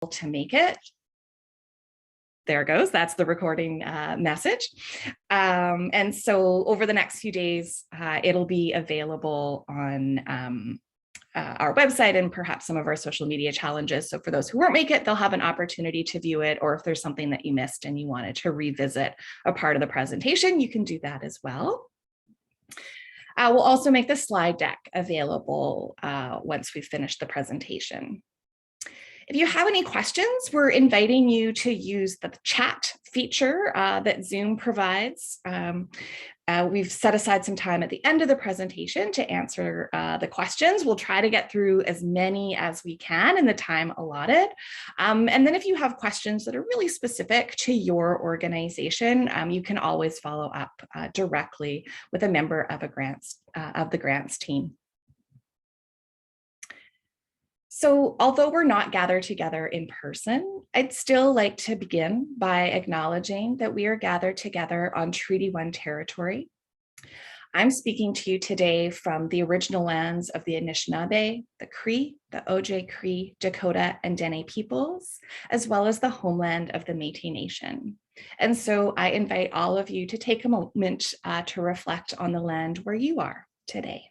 to make it. There it goes. That's the recording message. And so over the next few days, it'll be available on our website and perhaps some of our social media challenges. So for those who won't make it, they'll have an opportunity to view it, or if there's something that you missed and you wanted to revisit a part of the presentation, you can do that as well. We'll also make the slide deck available once we've finished the presentation. If you have any questions, we're inviting you to use the chat feature that Zoom provides. We've set aside some time at the end of the presentation to answer the questions. We'll try to get through as many as we can in the time allotted. And then if you have questions that are really specific to your organization, you can always follow up directly with a member of the grants team. So although we're not gathered together in person, I'd still like to begin by acknowledging that we are gathered together on Treaty 1 territory. I'm speaking to you today from the original lands of the Anishinaabe, the Cree, the Ojibwe, Dakota, and Dene peoples, as well as the homeland of the Métis Nation. And so I invite all of you to take a moment to reflect on the land where you are today.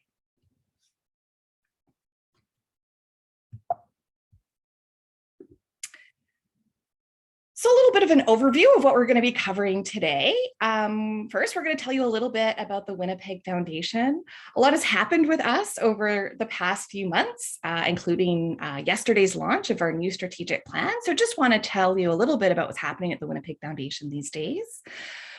So a little bit of an overview of what we're going to be covering today. First, we're going to tell you a little bit about the Winnipeg Foundation. A lot has happened with us over the past few months, including yesterday's launch of our new strategic plan. So just want to tell you a little bit about what's happening at the Winnipeg Foundation these days.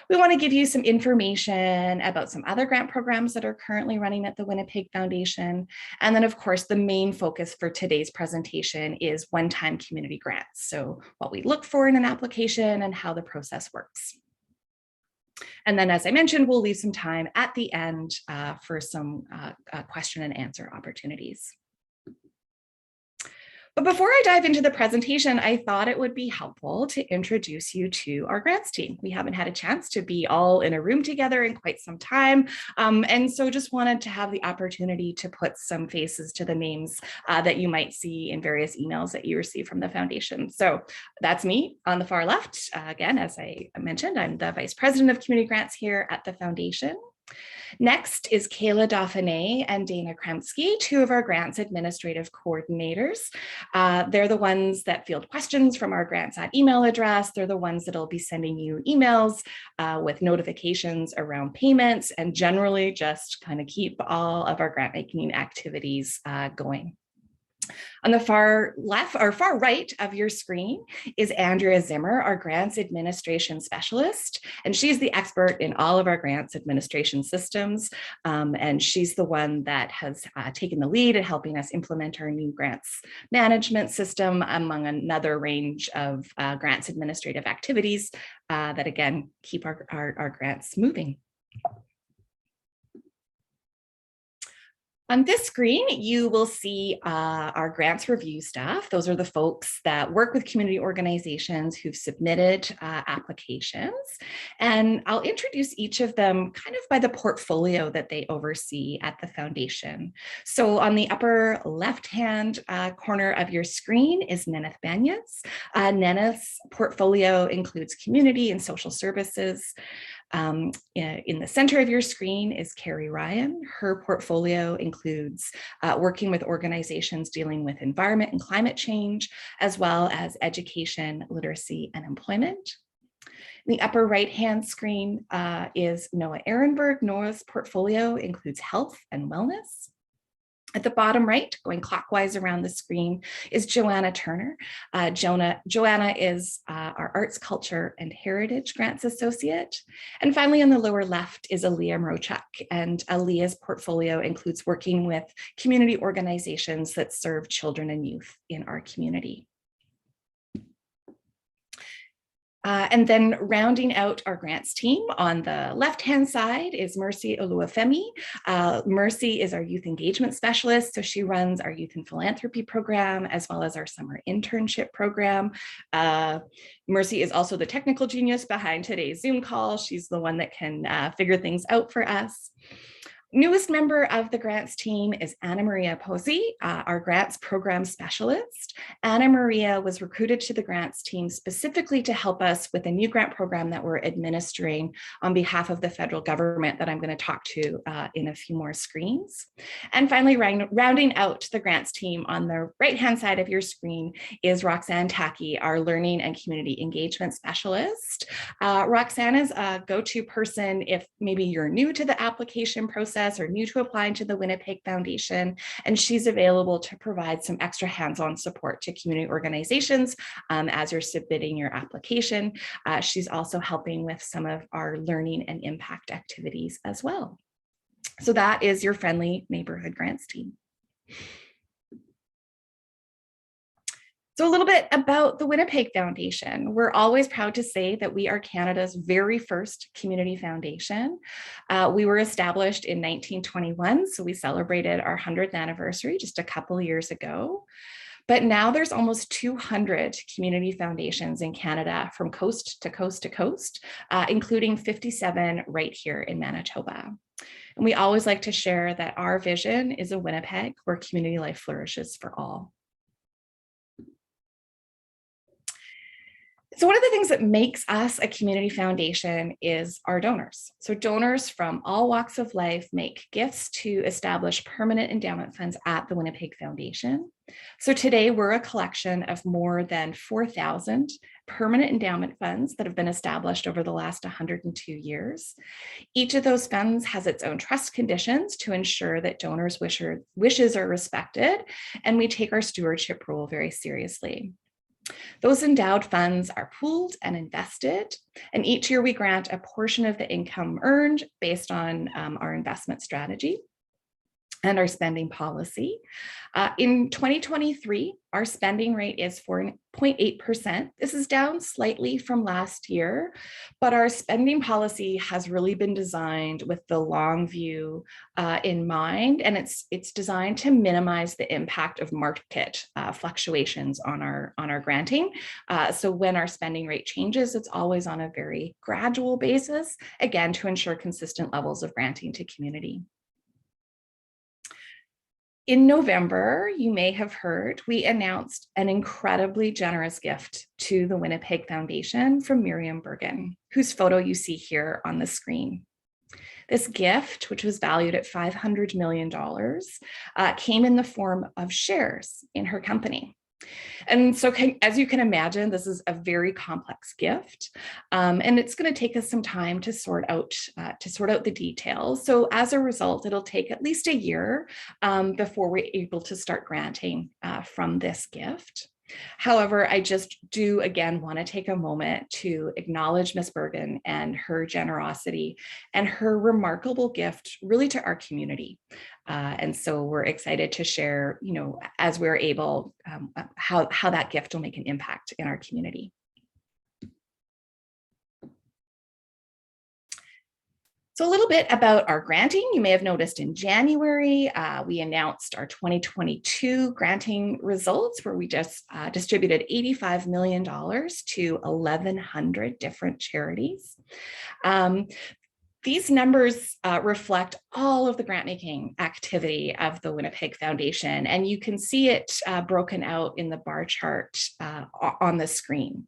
We want to give you some information about some other grant programs that are currently running at the Winnipeg Foundation. And then, of course, the main focus for today's presentation is one-time community grants. So what we look for in an application and how the process works. And then, as I mentioned, we'll leave some time at the end for some question and answer opportunities. But before I dive into the presentation, I thought it would be helpful to introduce you to our grants team. We haven't had a chance to be all in a room together in quite some time. And so just wanted to have the opportunity to put some faces to the names that you might see in various emails that you receive from the foundation. So that's me on the far left. Again, as I mentioned, I'm the Vice President of Community Grants here at the foundation. Next is Kayla Dauphiné and Dana Kremski, two of our grants administrative coordinators. They're the ones that field questions from our grants@ email address. They're the ones that'll be sending you emails with notifications around payments and generally just kind of keep all of our grant making activities going. On the far left or far right of your screen is Andrea Zimmer, our grants administration specialist, and she's the expert in all of our grants administration systems. And she's the one that has taken the lead in helping us implement our new grants management system, among another range of grants administrative activities that again keep our grants moving. On this screen, you will see our grants review staff. Those are the folks that work with community organizations who've submitted applications. And I'll introduce each of them kind of by the portfolio that they oversee at the foundation. So on the upper left-hand corner of your screen is Neneth Banyas. Neneth's portfolio includes community and social services. In the center of your screen is Carrie Ryan. Her portfolio includes working with organizations dealing with environment and climate change, as well as education, literacy, and employment. In the upper right-hand screen is Noah Ehrenberg. Noah's portfolio includes health and wellness. At the bottom right, going clockwise around the screen, is Joanna Turner. Joanna is our Arts, Culture, and Heritage Grants Associate. And finally, on the lower left is Aaliyah Mrochuk. And Aaliyah's portfolio includes working with community organizations that serve children and youth in our community. And then rounding out our grants team on the left-hand side is Mercy Oluwafemi. Mercy is our youth engagement specialist. So she runs our youth and philanthropy program, as well as our summer internship program. Mercy is also the technical genius behind today's Zoom call. She's the one that can figure things out for us. Newest member of the grants team is Anna Maria Posey, our grants program specialist. Anna Maria was recruited to the grants team specifically to help us with a new grant program that we're administering on behalf of the federal government that I'm going to talk to in a few more screens. And finally, rounding out the grants team on the right-hand side of your screen is Roxanne Tacky, our learning and community engagement specialist. Roxanne is a go-to person if maybe you're new to the application process or new to applying to the Winnipeg Foundation, and she's available to provide some extra hands-on support to community organizations as you're submitting your application. She's also helping with some of our learning and impact activities as well. So that is your friendly neighborhood grants team. So a little bit about the Winnipeg Foundation. We're always proud to say that we are Canada's very first community foundation. We were established in 1921, so we celebrated our 100th anniversary just a couple of years ago. But now there's almost 200 community foundations in Canada from coast to coast to coast, including 57 right here in Manitoba. And we always like to share that our vision is a Winnipeg where community life flourishes for all. So one of the things that makes us a community foundation is our donors. So donors from all walks of life make gifts to establish permanent endowment funds at the Winnipeg Foundation. So today we're a collection of more than 4,000 permanent endowment funds that have been established over the last 102 years. Each of those funds has its own trust conditions to ensure that donors' wishes are respected, and we take our stewardship role very seriously. Those endowed funds are pooled and invested, and each year we grant a portion of the income earned based on our investment strategy and our spending policy. In 2023, our spending rate is 4.8%. This is down slightly from last year, but our spending policy has really been designed with the long view in mind, and it's designed to minimize the impact of market fluctuations on our granting. So when our spending rate changes, it's always on a very gradual basis, again, to ensure consistent levels of granting to community. In November, you may have heard, we announced an incredibly generous gift to the Winnipeg Foundation from Miriam Bergen, whose photo you see here on the screen. This gift, which was valued at $500 million, came in the form of shares in her company. And so as you can imagine, this is a very complex gift, and it's going to take us some time to sort out the details. So as a result, it'll take at least a year before we're able to start granting from this gift. However, I just do again want to take a moment to acknowledge Ms. Bergen and her generosity and her remarkable gift really to our community. And so we're excited to share, as we're able, how that gift will make an impact in our community. So a little bit about our granting. You may have noticed in January, we announced our 2022 granting results, where we just distributed $85 million to 1,100 different charities. These numbers reflect all of the grant-making activity of the Winnipeg Foundation, and you can see it broken out in the bar chart on the screen.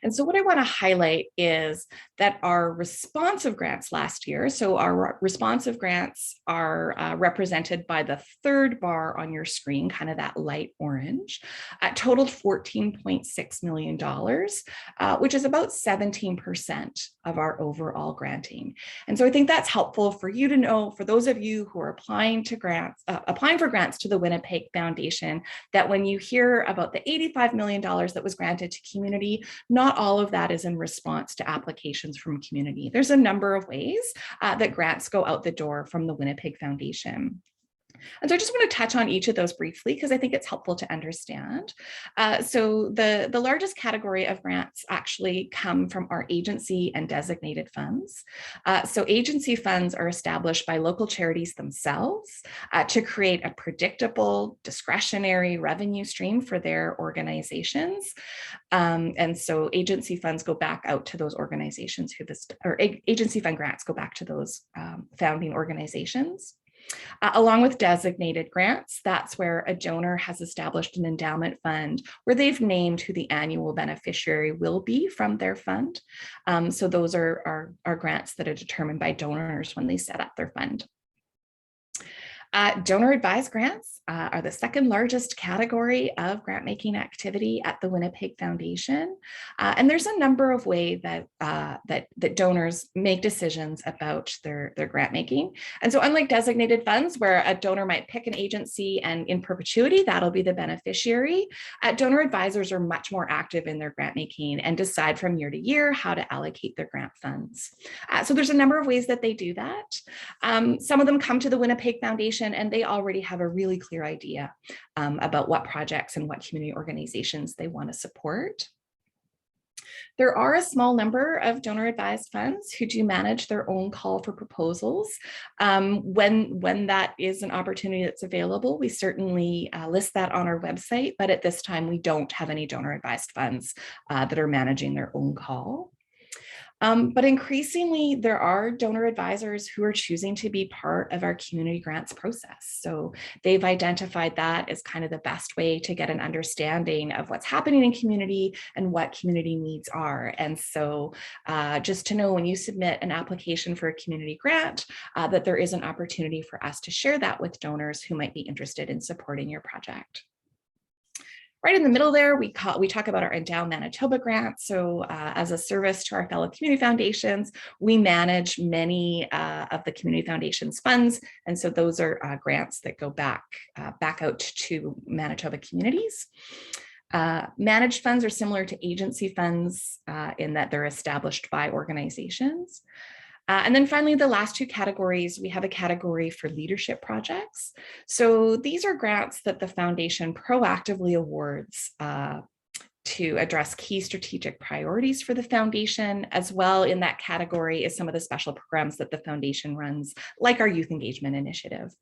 And so what I want to highlight is that our responsive grants last year, so our responsive grants are represented by the third bar on your screen, kind of that light orange, totaled $14.6 million, which is about 17% of our overall granting. And so I think that's helpful for you to know, for those of you who are applying for grants to the Winnipeg Foundation, that when you hear about the $85 million that was granted to community, not all of that is in response to applications from community. There's a number of ways that grants go out the door from the Winnipeg Foundation. And so I just want to touch on each of those briefly because I think it's helpful to understand. So the largest category of grants actually come from our agency and designated funds. So agency funds are established by local charities themselves to create a predictable, discretionary revenue stream for their organizations. And so agency funds go back out to those organizations or agency fund grants go back to those founding organizations. Along with designated grants, that's where a donor has established an endowment fund where they've named who the annual beneficiary will be from their fund. So those are grants that are determined by donors when they set up their fund. Donor advised grants are the second largest category of grant making activity at the Winnipeg Foundation. And there's a number of ways that donors make decisions about their grant making. And so unlike designated funds where a donor might pick an agency and in perpetuity, that'll be the beneficiary, donor advisors are much more active in their grant making and decide from year to year how to allocate their grant funds. So there's a number of ways that they do that. Some of them come to the Winnipeg Foundation and they already have a really clear idea about what projects and what community organizations they want to support. There are a small number of donor advised funds who do manage their own call for proposals. When that is an opportunity that's available, we certainly list that on our website, but at this time we don't have any donor advised funds that are managing their own call. But increasingly, there are donor advisors who are choosing to be part of our community grants process. So they've identified that as kind of the best way to get an understanding of what's happening in community and what community needs are. And so just to know when you submit an application for a community grant, that there is an opportunity for us to share that with donors who might be interested in supporting your project. Right in the middle there, we talk about our Endow Manitoba grant. So as a service to our fellow community foundations, we manage many of the community foundations funds. And so those are grants that go back out to Manitoba communities. Managed funds are similar to agency funds in that they're established by organizations. And then finally, the last two categories, we have a category for leadership projects. So these are grants that the foundation proactively awards to address key strategic priorities for the foundation, as well in that category is some of the special programs that the foundation runs, like our Youth Engagement Initiative.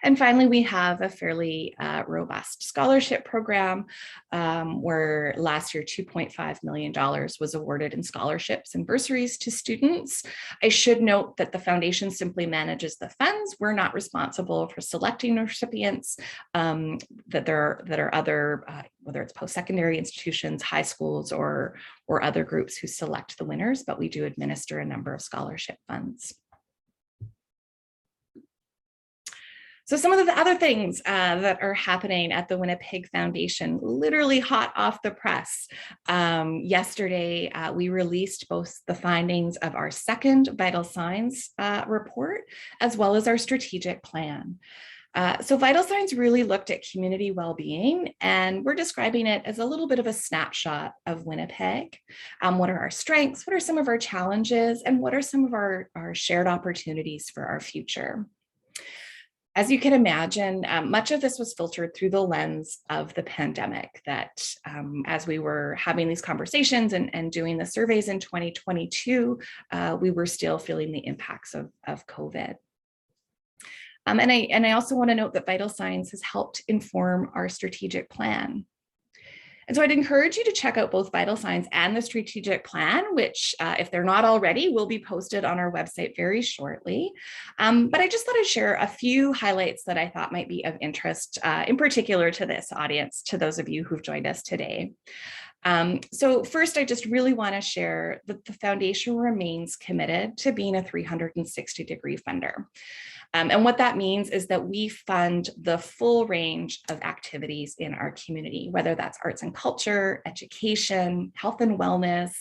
And finally, we have a fairly robust scholarship program where last year $2.5 million was awarded in scholarships and bursaries to students. I should note that the foundation simply manages the funds. We're not responsible for selecting recipients, that there are other, whether it's post-secondary institutions, high schools, or other groups who select the winners, but we do administer a number of scholarship funds. So some of the other things that are happening at the Winnipeg Foundation, literally hot off the press. Yesterday, we released both the findings of our second vital signs report, as well as our strategic plan. So Vital Signs really looked at community well-being, and we're describing it as a little bit of a snapshot of Winnipeg. What are our strengths? What are some of our challenges? And what are some of our shared opportunities for our future? As you can imagine, much of this was filtered through the lens of the pandemic, that as we were having these conversations and doing the surveys in 2022, we were still feeling the impacts of COVID. And I also want to note that Vital Signs has helped inform our strategic plan. And so I'd encourage you to check out both Vital Signs and the strategic plan, which if they're not already, will be posted on our website very shortly. But I just thought I'd share a few highlights that I thought might be of interest, in particular to this audience, to those of you who've joined us today. So first, I just really want to share that the foundation remains committed to being a 360-degree funder. And what that means is that we fund the full range of activities in our community, whether that's arts and culture, education, health and wellness,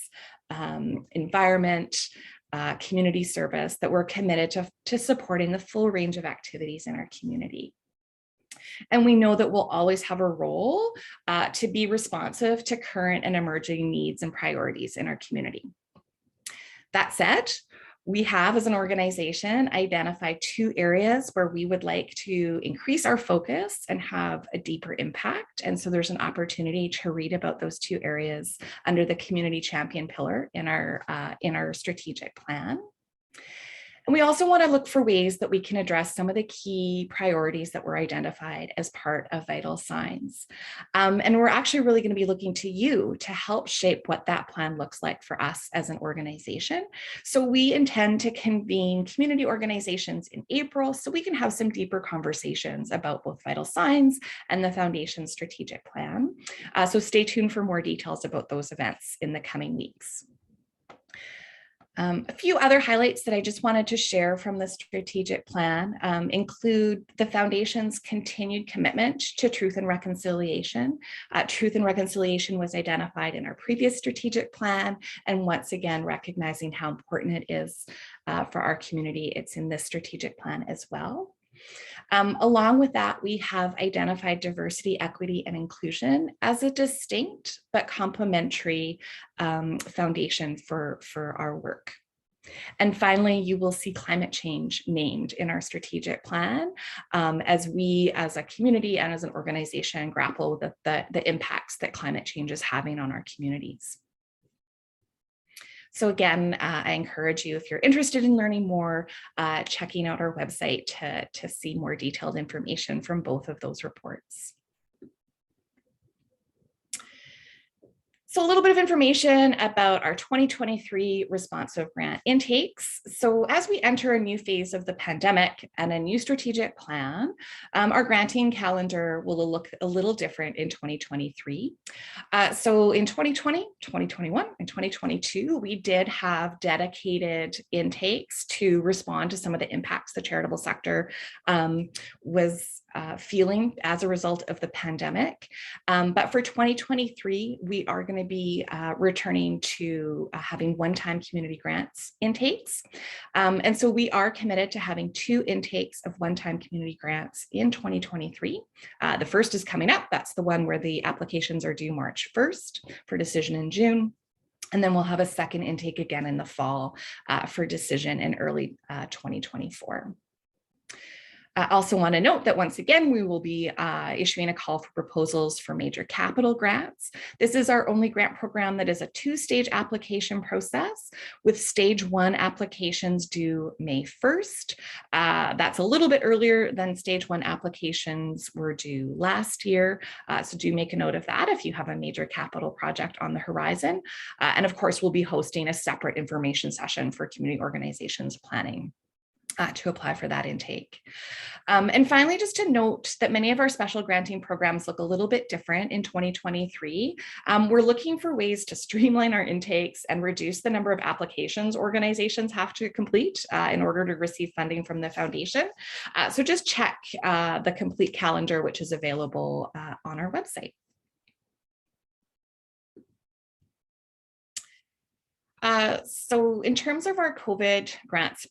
environment, community service, that we're committed to supporting the full range of activities in our community. And we know that we'll always have a role to be responsive to current and emerging needs and priorities in our community. That said, We have, as an organization, identified 2 areas where we would like to increase our focus and have a deeper impact. And so there's an opportunity to read about those 2 areas under the community champion pillar in our strategic plan. And we also want to look for ways that we can address some of the key priorities that were identified as part of Vital Signs. And we're actually really going to be looking to you to help shape what that plan looks like for us as an organization. So we intend to convene community organizations in April so we can have some deeper conversations about both Vital Signs and the Foundation's strategic plan. So stay tuned for more details about those events in the coming weeks. A few other highlights that I just wanted to share from the strategic plan include the Foundation's continued commitment to truth and reconciliation. Truth and reconciliation was identified in our previous strategic plan, and once again, recognizing how important it is for our community, it's in this strategic plan as well. Along with that, we have identified diversity, equity, and inclusion as a distinct but complementary foundation for our work. And finally, you will see climate change named in our strategic plan as we, as a community and as an organization, grapple with the impacts that climate change is having on our communities. So again, I encourage you, if you're interested in learning more, checking out our website to see more detailed information from both of those reports. So a little bit of information about our 2023 responsive grant intakes. So as we enter a new phase of the pandemic and a new strategic plan, our granting calendar will look a little different in 2023. So in 2020, 2021, and 2022, we did have dedicated intakes to respond to some of the impacts the charitable sector was feeling as a result of the pandemic. But for 2023, we are going to be returning to having one-time community grants intakes. And so we are committed to having 2 intakes of one-time community grants in 2023. The first is coming up. That's the one where the applications are due March 1st for decision in June. And then we'll have a second intake again in the fall for decision in early 2024. I also want to note that once again, we will be issuing a call for proposals for major capital grants. This is our only grant program that is a 2-stage application process with stage 1 applications due May 1st. That's a little bit earlier than stage 1 applications were due last year. So do make a note of that if you have a major capital project on the horizon. And of course, we'll be hosting a separate information session for community organizations planning to apply for that intake. And finally, just to note that many of our special granting programs look a little bit different in 2023. We're looking for ways to streamline our intakes and reduce the number of applications organizations have to complete in order to receive funding from the foundation. So just check the complete calendar, which is available on our website. So in terms of our COVID grants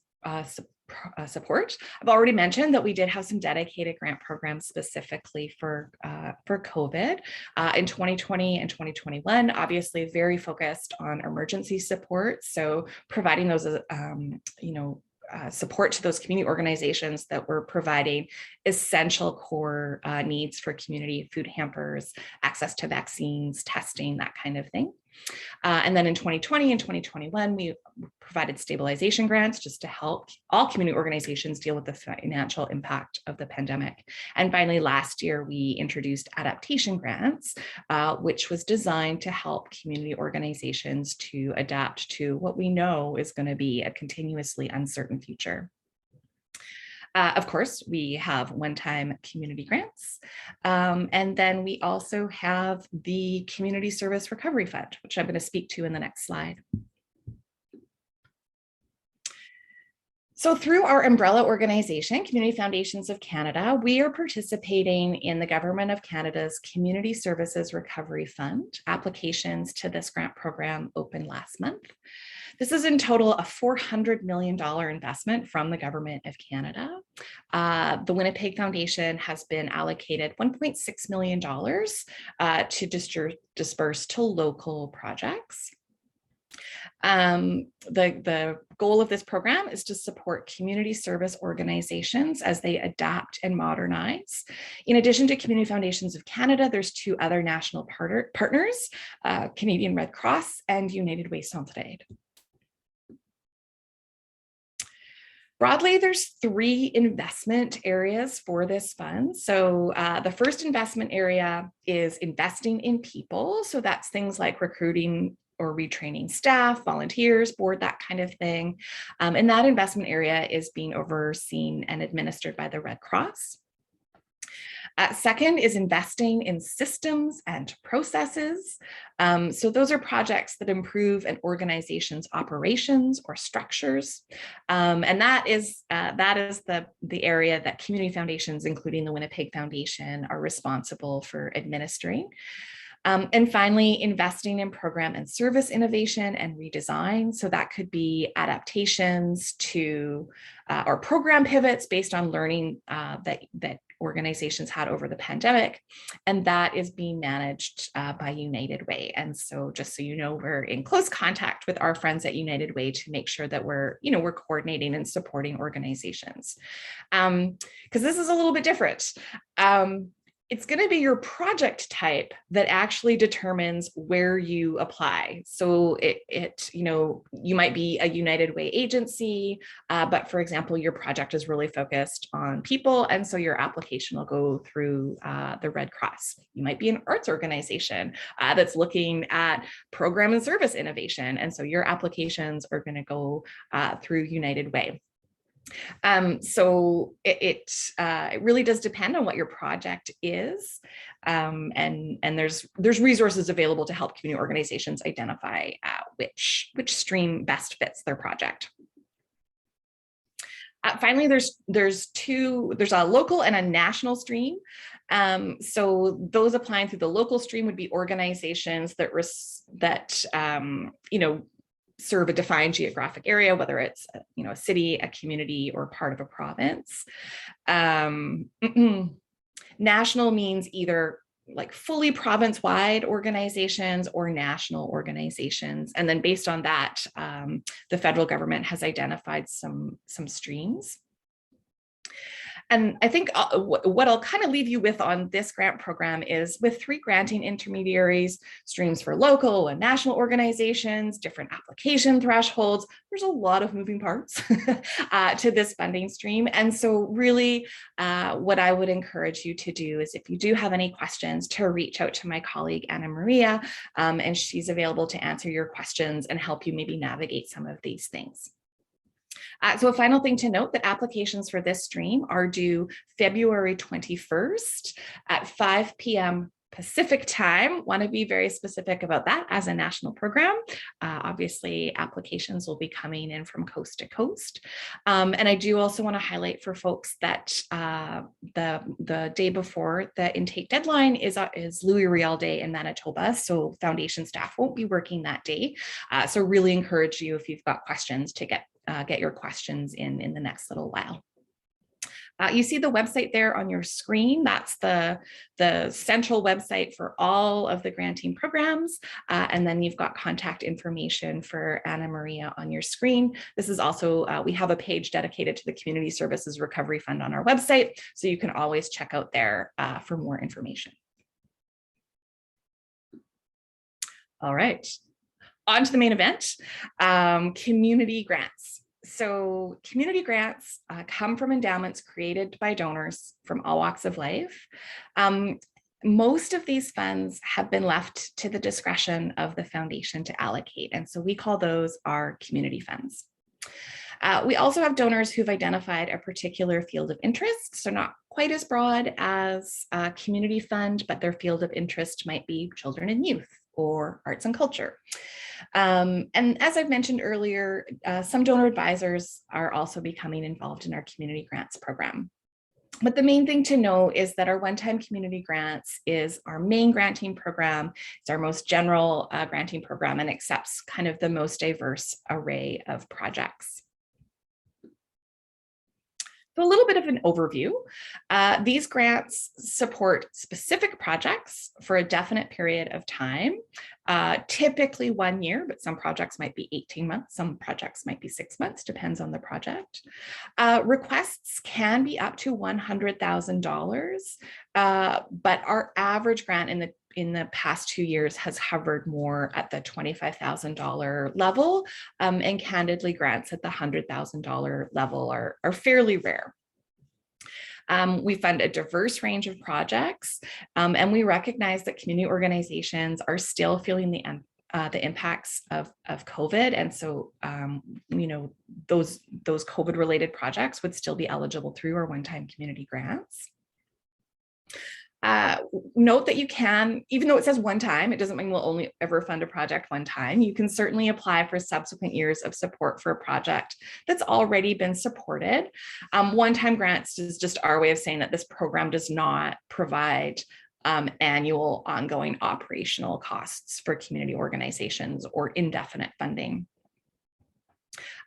support, I've already mentioned that we did have some dedicated grant programs specifically for COVID in 2020 and 2021, obviously very focused on emergency support. So providing those, support to those community organizations that were providing essential core needs for community: food hampers, access to vaccines, testing, that kind of thing. And then in 2020 and 2021, we provided stabilization grants just to help all community organizations deal with the financial impact of the pandemic. And finally, last year, we introduced adaptation grants, which was designed to help community organizations to adapt to what we know is going to be a continuously uncertain future. Of course, we have one-time community grants. And then we also have the Community Service Recovery Fund, which I'm going to speak to in the next slide. So through our umbrella organization, Community Foundations of Canada, we are participating in the Government of Canada's Community Services Recovery Fund. Applications to this grant program opened last month. This is in total a $400 million investment from the Government of Canada. The Winnipeg Foundation has been allocated $1.6 million to disperse to local projects. The goal of this program is to support community service organizations as they adapt and modernize. In addition to Community Foundations of Canada, there's two other national partners, Canadian Red Cross and United Way Centraide. Broadly, there's three investment areas for this fund. So the first investment area is investing in people. So that's things like recruiting or retraining staff, volunteers, board, that kind of thing. And that investment area is being overseen and administered by the Red Cross. Second is investing in systems and processes. So those are projects that improve an organization's operations or structures. And that is the area that community foundations, including the Winnipeg Foundation, are responsible for administering. And finally, investing in program and service innovation and redesign. So that could be adaptations to or program pivots based on learning that organizations had over the pandemic, and that is being managed by United Way. And so just so you know, we're in close contact with our friends at United Way to make sure that we're coordinating and supporting organizations. Because this is a little bit different. It's going to be your project type that actually determines where you apply. So you might be a United Way agency, but for example, your project is really focused on people, and so your application will go through the Red Cross. You might be an arts organization that's looking at program and service innovation, and so your applications are going to go through United Way. So it really does depend on what your project is, and there's resources available to help community organizations identify which stream best fits their project. Finally, there's a local and a national stream. So those applying through the local stream would be organizations that serve a defined geographic area, whether it's a city, a community, or part of a province. National means either like fully province-wide organizations or national organizations. And then based on that, the federal government has identified some streams. And I think what I'll kind of leave you with on this grant program is with 3 granting intermediaries, streams for local and national organizations, different application thresholds, there's a lot of moving parts to this funding stream. And so really what I would encourage you to do is, if you do have any questions, to reach out to my colleague, Anna Maria, and she's available to answer your questions and help you maybe navigate some of these things. So a final thing to note, that applications for this stream are due February 21st at 5 p.m. Pacific time. Want to be very specific about that as a national program. Obviously, applications will be coming in from coast to coast. And I do also want to highlight for folks that the day before the intake deadline is Louis Riel Day in Manitoba. So foundation staff won't be working that day. So really encourage you, if you've got questions, to get your questions in the next little while. You see the website there on your screen. That's the central website for all of the granting programs. And then you've got contact information for Anna Maria on your screen. This is also, we have a page dedicated to the Community Services Recovery Fund on our website. So you can always check out there for more information. All right, on to the main event, community grants. So community grants come from endowments created by donors from all walks of life. Most of these funds have been left to the discretion of the foundation to allocate, and so we call those our community funds. We also have donors who've identified a particular field of interest, so not quite as broad as a community fund, but their field of interest might be children and youth or arts and culture. And as I've mentioned earlier, some donor advisors are also becoming involved in our community grants program. But the main thing to know is that our one-time community grants is our main granting program. It's our most general granting program and accepts kind of the most diverse array of projects. So a little bit of an overview. These grants support specific projects for a definite period of time, typically 1 year, but some projects might be 18 months, some projects might be 6 months, depends on the project. Requests can be up to $100,000, but our average grant in the past 2 years has hovered more at the $25,000 level, and candidly, grants at the $100,000 level are fairly rare. We fund a diverse range of projects, and we recognize that community organizations are still feeling the impacts of COVID. And so, those COVID-related projects would still be eligible through our one-time community grants. Note that you can, even though it says one time, it doesn't mean we'll only ever fund a project one time. You can certainly apply for subsequent years of support for a project that's already been supported. One-time grants is just our way of saying that this program does not provide annual ongoing operational costs for community organizations or indefinite funding.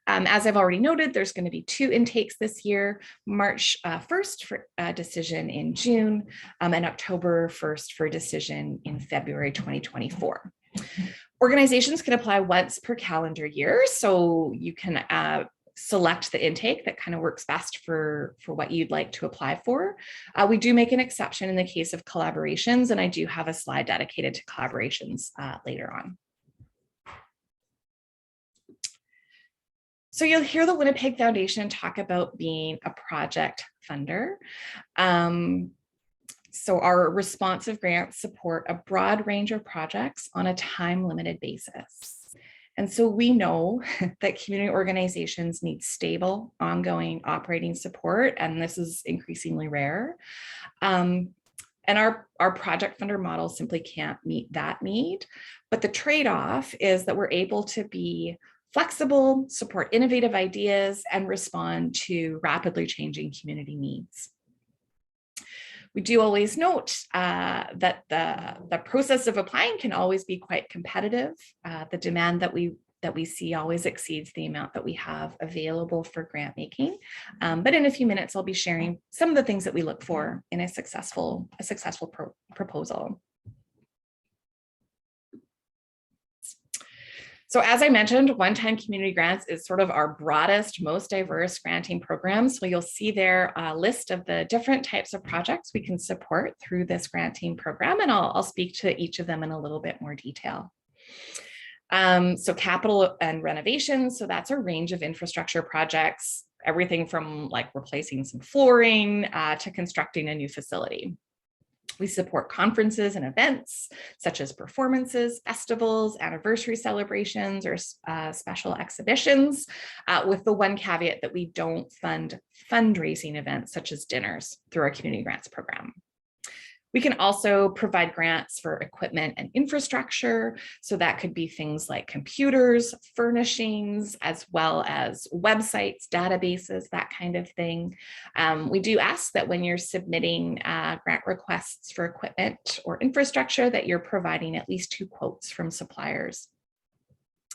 As I've already noted, there's going to be 2 intakes this year, March 1st for a decision in June, and October 1st for a decision in February 2024. Organizations can apply once per calendar year, so you can select the intake that kind of works best for what you'd like to apply for. We do make an exception in the case of collaborations, and I do have a slide dedicated to collaborations later on. So you'll hear the Winnipeg Foundation talk about being a project funder. So our responsive grants support a broad range of projects on a time-limited basis. And so we know that community organizations need stable, ongoing operating support, and this is increasingly rare. And our project funder model simply can't meet that need. But the trade-off is that we're able to be flexible, support innovative ideas, and respond to rapidly changing community needs. We do always note that the process of applying can always be quite competitive. The demand that we see always exceeds the amount that we have available for grant making. But in a few minutes, I'll be sharing some of the things that we look for in a successful proposal. So as I mentioned, one-time community grants is sort of our broadest, most diverse granting program. So you'll see there a list of the different types of projects we can support through this granting program, and I'll speak to each of them in a little bit more detail. So capital and renovations, so that's a range of infrastructure projects, everything from like replacing some flooring to constructing a new facility. We support conferences and events such as performances, festivals, anniversary celebrations, or special exhibitions, with the one caveat that we don't fund fundraising events such as dinners through our community grants program. We can also provide grants for equipment and infrastructure. So that could be things like computers, furnishings, as well as websites, databases, that kind of thing. We do ask that when you're submitting grant requests for equipment or infrastructure, that you're providing at least 2 quotes from suppliers.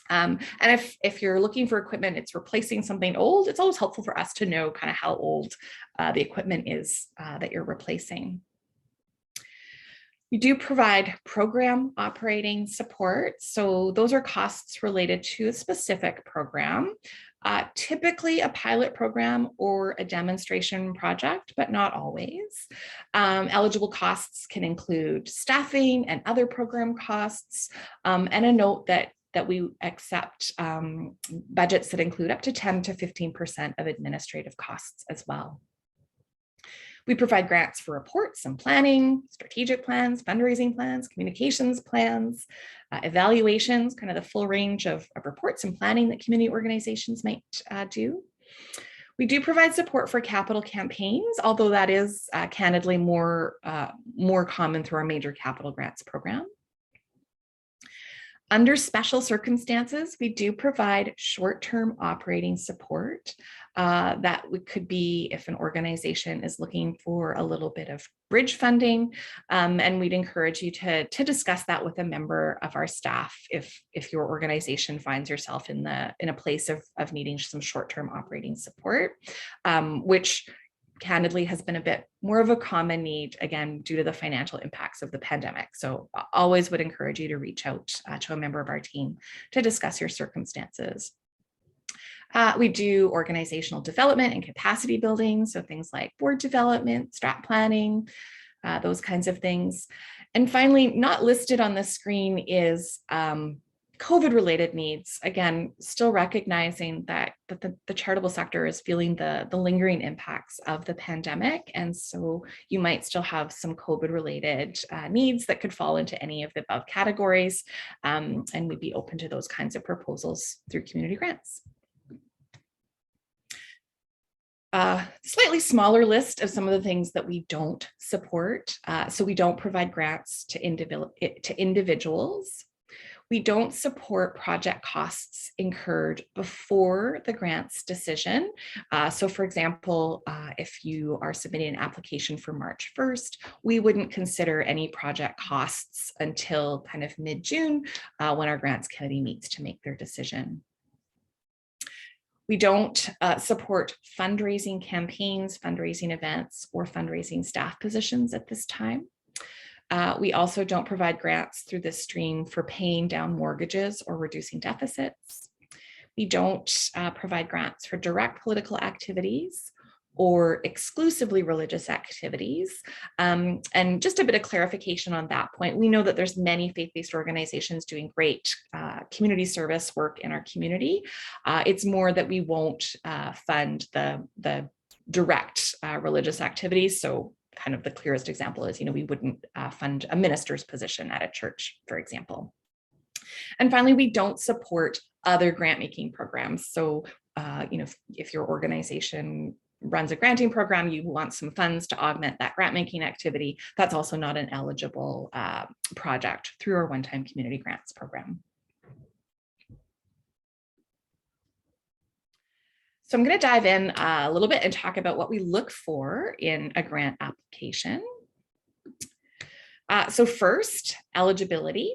And if you're looking for equipment, it's replacing something old, it's always helpful for us to know kind of how old the equipment is that you're replacing. We do provide program operating support. So those are costs related to a specific program, typically a pilot program or a demonstration project, but not always. Eligible costs can include staffing and other program costs, and a note that we accept budgets that include up to 10 to 15% of administrative costs as well. We provide grants for reports and planning, strategic plans, fundraising plans, communications plans, evaluations, kind of the full range of reports and planning that community organizations might do. We do provide support for capital campaigns, although that is candidly more common through our major capital grants program. Under special circumstances, we do provide short-term operating support. That could be if an organization is looking for a little bit of bridge funding, and we'd encourage you to discuss that with a member of our staff if your organization finds yourself in a place of needing some short-term operating support, which candidly has been a bit more of a common need, again, due to the financial impacts of the pandemic. So always would encourage you to reach out to a member of our team to discuss your circumstances. We do organizational development and capacity building, so things like board development, strat planning, those kinds of things. And finally, not listed on the screen is COVID-related needs. Again, still recognizing that the charitable sector is feeling the lingering impacts of the pandemic. And so you might still have some COVID-related needs that could fall into any of the above categories. And we'd be open to those kinds of proposals through community grants. Slightly smaller list of some of the things that we don't support. So we don't provide grants to individuals. We don't support project costs incurred before the grant's decision. So for example, if you are submitting an application for March 1st, we wouldn't consider any project costs until kind of mid-June when our grants committee meets to make their decision. We don't support fundraising campaigns, fundraising events, or fundraising staff positions at this time. We also don't provide grants through this stream for paying down mortgages or reducing deficits. We don't provide grants for direct political activities or exclusively religious activities. And just a bit of clarification on that point, we know that there's many faith-based organizations doing great community service work in our community. It's more that we won't fund the direct religious activities. So kind of the clearest example is, we wouldn't fund a minister's position at a church, for example. And finally, we don't support other grant-making programs. So, if your organization runs a granting program, you want some funds to augment that grant-making activity, that's also not an eligible project through our one-time community grants program. So I'm going to dive in a little bit and talk about what we look for in a grant application. So first, eligibility.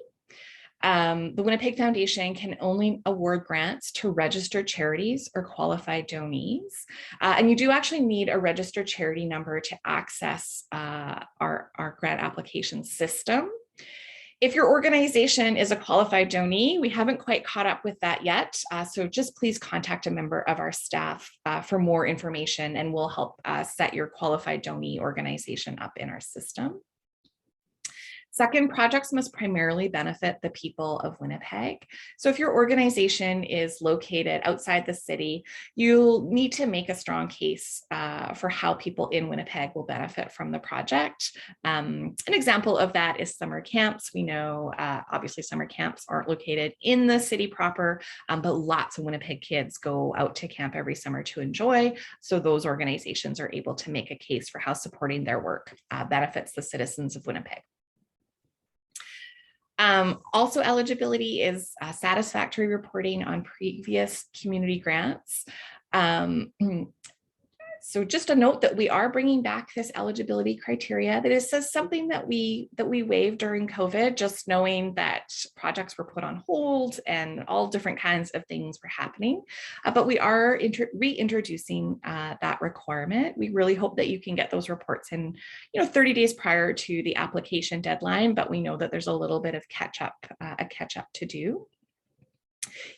The Winnipeg Foundation can only award grants to registered charities or qualified donees. And you do actually need a registered charity number to access our grant application system. If your organization is a qualified donee, we haven't quite caught up with that yet. So just please contact a member of our staff for more information, and we'll help set your qualified donee organization up in our system. Second, projects must primarily benefit the people of Winnipeg. So if your organization is located outside the city, you'll need to make a strong case for how people in Winnipeg will benefit from the project. An example of that is summer camps. We know, obviously, summer camps aren't located in the city proper, but lots of Winnipeg kids go out to camp every summer to enjoy. So those organizations are able to make a case for how supporting their work benefits the citizens of Winnipeg. Also, eligibility is satisfactory reporting on previous community grants. So just a note that we are bringing back this eligibility criteria. That is something that we waived during COVID, just knowing that projects were put on hold and all different kinds of things were happening. But we are reintroducing that requirement. We really hope that you can get those reports in 30 days prior to the application deadline, but we know that there's a little bit of catch up to do.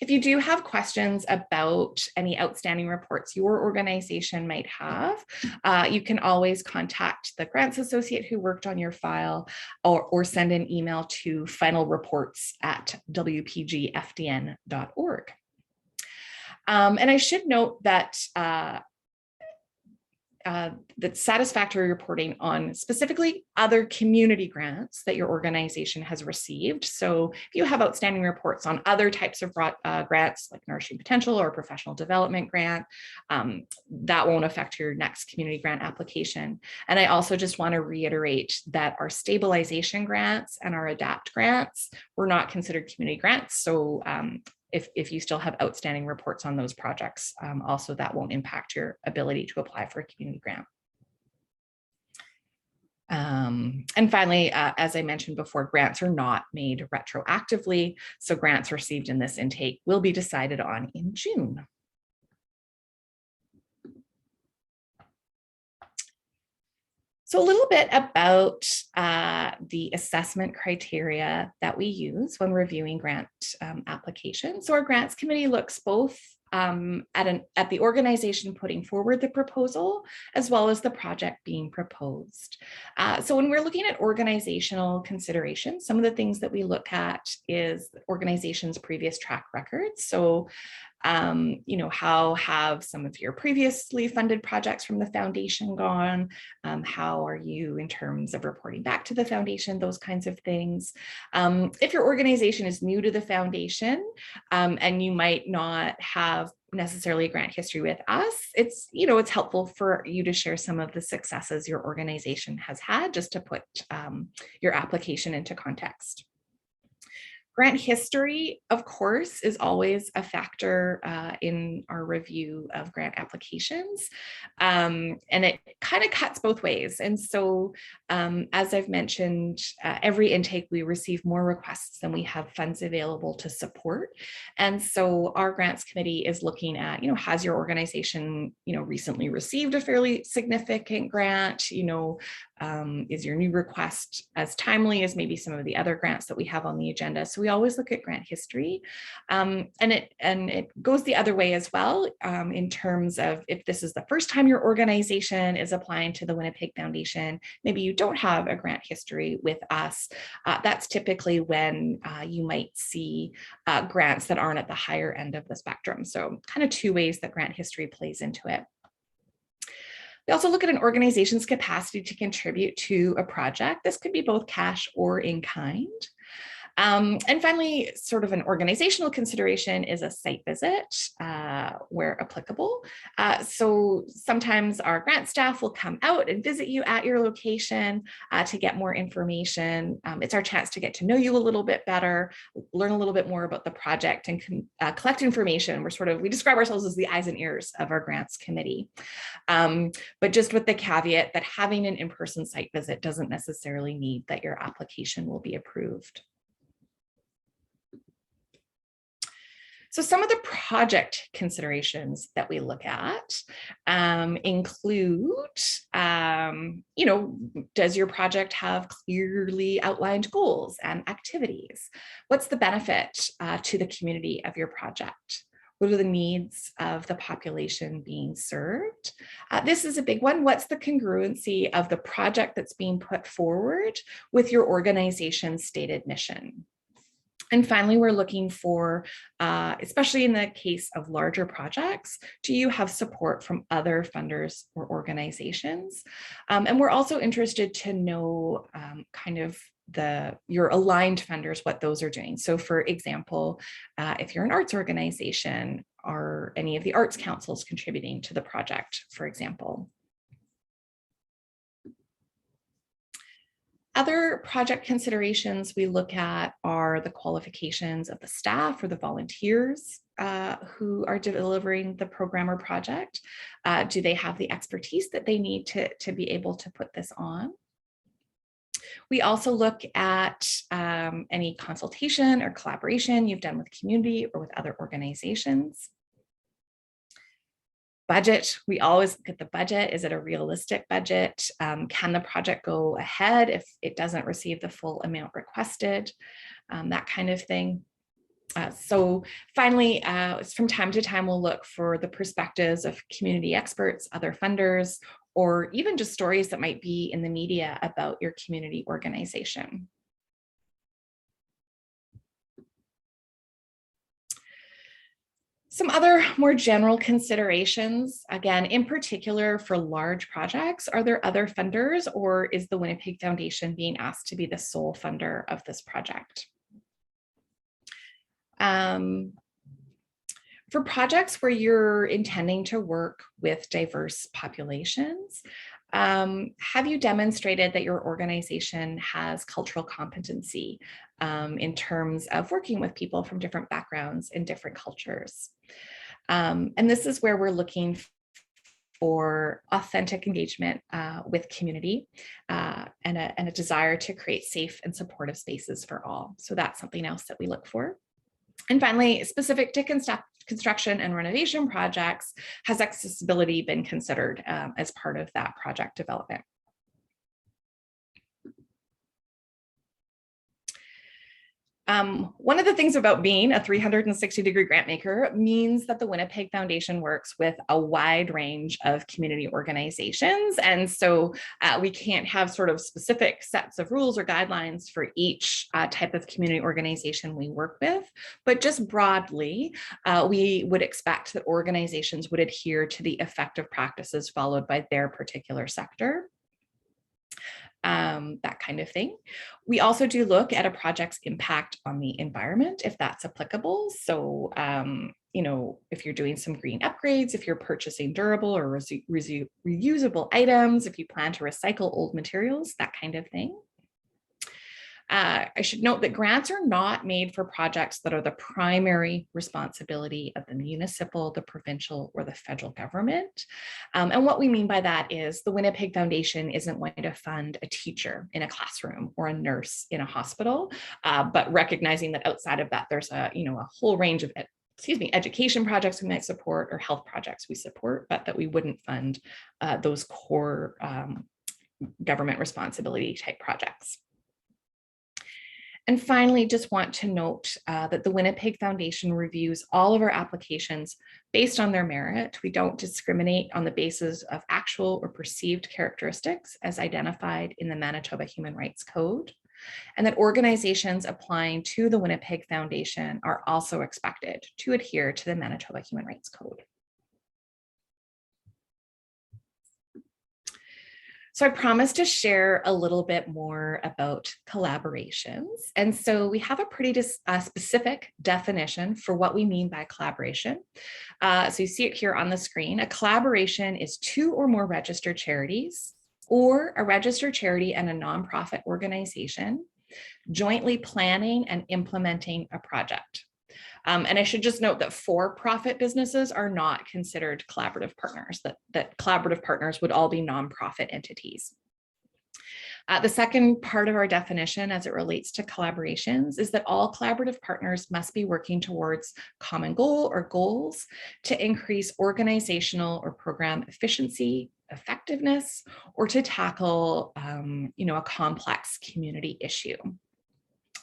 If you do have questions about any outstanding reports your organization might have, you can always contact the grants associate who worked on your file, or send an email to finalreports@wpgfdn.org. And I should note that that satisfactory reporting on specifically other community grants that your organization has received. So if you have outstanding reports on other types of grants like Nourishing Potential or professional development grant, that won't affect your next community grant application. And I also just want to reiterate that our stabilization grants and our ADAPT grants were not considered community grants. So if you still have outstanding reports on those projects, also that won't impact your ability to apply for a community grant. And finally, as I mentioned before, grants are not made retroactively. So grants received in this intake will be decided on in June. So a little bit about the assessment criteria that we use when reviewing grant applications. So our grants committee looks both at the organization putting forward the proposal, as well as the project being proposed. So when we're looking at organizational considerations, some of the things that we look at is the organization's previous track records. So how have some of your previously funded projects from the foundation gone? How are you in terms of reporting back to the foundation, those kinds of things. If your organization is new to the foundation and you might not have necessarily a grant history with us, it's helpful for you to share some of the successes your organization has had, just to put your application into context. Grant history, of course, is always a factor in our review of grant applications. And it kind of cuts both ways. And so, as I've mentioned, every intake we receive more requests than we have funds available to support. And so our grants committee is looking at, has your organization, recently received a fairly significant grant? Is your new request as timely as maybe some of the other grants that we have on the agenda? So we always look at grant history, and it goes the other way as well, in terms of if this is the first time your organization is applying to the Winnipeg Foundation, maybe you don't have a grant history with us. That's typically when you might see grants that aren't at the higher end of the spectrum. So kind of two ways that grant history plays into it. We also look at an organization's capacity to contribute to a project. This could be both cash or in kind. And finally, sort of an organizational consideration is a site visit where applicable. So sometimes our grant staff will come out and visit you at your location to get more information. It's our chance to get to know you a little bit better, learn a little bit more about the project, and collect information. We describe ourselves as the eyes and ears of our grants committee. But just with the caveat that having an in-person site visit doesn't necessarily mean that your application will be approved. So some of the project considerations that we look at include, does your project have clearly outlined goals and activities? What's the benefit to the community of your project? What are the needs of the population being served? This is a big one. What's the congruency of the project that's being put forward with your organization's stated mission? And finally, we're looking for, especially in the case of larger projects, do you have support from other funders or organizations? And we're also interested to know your aligned funders, what those are doing. So for example, if you're an arts organization, are any of the arts councils contributing to the project, for example? Other project considerations we look at are the qualifications of the staff or the volunteers who are delivering the program or project. Do they have the expertise that they need to be able to put this on? We also look at any consultation or collaboration you've done with community or with other organizations. Budget, we always look at the budget. Is it a realistic budget? Can the project go ahead if it doesn't receive the full amount requested? That kind of thing. So finally, from time to time, we'll look for the perspectives of community experts, other funders, or even just stories that might be in the media about your community organization. Some other more general considerations, again, in particular for large projects, are there other funders, or is the Winnipeg Foundation being asked to be the sole funder of this project? For projects where you're intending to work with diverse populations, have you demonstrated that your organization has cultural competency in terms of working with people from different backgrounds and different cultures? And this is where we're looking for authentic engagement with community and a desire to create safe and supportive spaces for all. So that's something else that we look for. And finally, specific to construction and renovation projects, has accessibility been considered as part of that project development? One of the things about being a 360-degree grant maker means that the Winnipeg Foundation works with a wide range of community organizations. And so we can't have sort of specific sets of rules or guidelines for each type of community organization we work with. But just broadly, we would expect that organizations would adhere to the effective practices followed by their particular sector. That kind of thing. We also do look at a project's impact on the environment, if that's applicable. So, if you're doing some green upgrades, if you're purchasing durable or reusable items, if you plan to recycle old materials, that kind of thing. I should note that grants are not made for projects that are the primary responsibility of the municipal, the provincial, or the federal government. And what we mean by that is the Winnipeg Foundation isn't going to fund a teacher in a classroom or a nurse in a hospital, but recognizing that outside of that, there's a whole range of education projects we might support or health projects we support, but that we wouldn't fund those core government responsibility type projects. And finally, just want to note that the Winnipeg Foundation reviews all of our applications based on their merit. We don't discriminate on the basis of actual or perceived characteristics as identified in the Manitoba Human Rights Code, and that organizations applying to the Winnipeg Foundation are also expected to adhere to the Manitoba Human Rights Code. So I promised to share a little bit more about collaborations. And so we have a pretty specific definition for what we mean by collaboration. So you see it here on the screen. A collaboration is two or more registered charities or a registered charity and a nonprofit organization jointly planning and implementing a project. And I should just note that for-profit businesses are not considered collaborative partners, that collaborative partners would all be nonprofit entities. The second part of our definition as it relates to collaborations is that all collaborative partners must be working towards common goal or goals to increase organizational or program efficiency, effectiveness, or to tackle a complex community issue.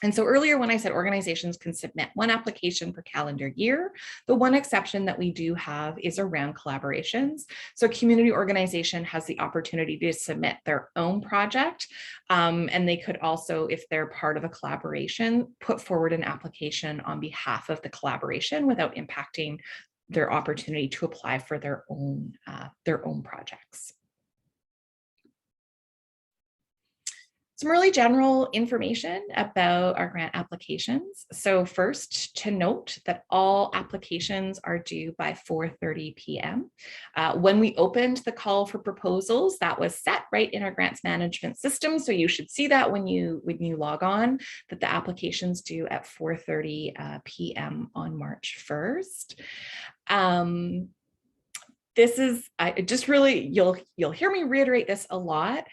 And so earlier when I said organizations can submit one application per calendar year, the one exception that we do have is around collaborations. So a community organization has the opportunity to submit their own project, and they could also, if they're part of a collaboration, put forward an application on behalf of the collaboration without impacting their opportunity to apply for their own projects. Some really general information about our grant applications. So first, to note that all applications are due by 4:30 p.m. When we opened the call for proposals, that was set right in our grants management system. So you should see that when you log on, that the application's due at 4:30 p.m. on March 1st. This is, you'll hear me reiterate this a lot.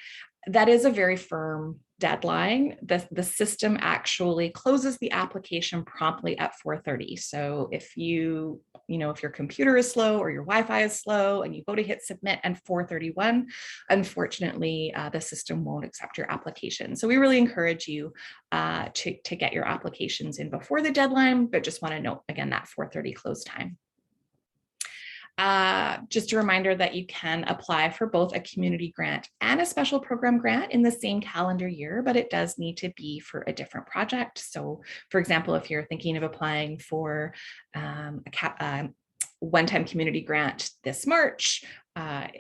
That is a very firm deadline. The system actually closes the application promptly at 4:30. So if if your computer is slow or your Wi-Fi is slow and you go to hit submit and 4:31, unfortunately, the system won't accept your application. So we really encourage you to get your applications in before the deadline, but just want to note again that 4:30 close time. Just a reminder that you can apply for both a community grant and a special program grant in the same calendar year, but it does need to be for a different project. So for example, if you're thinking of applying for a one-time community grant this March,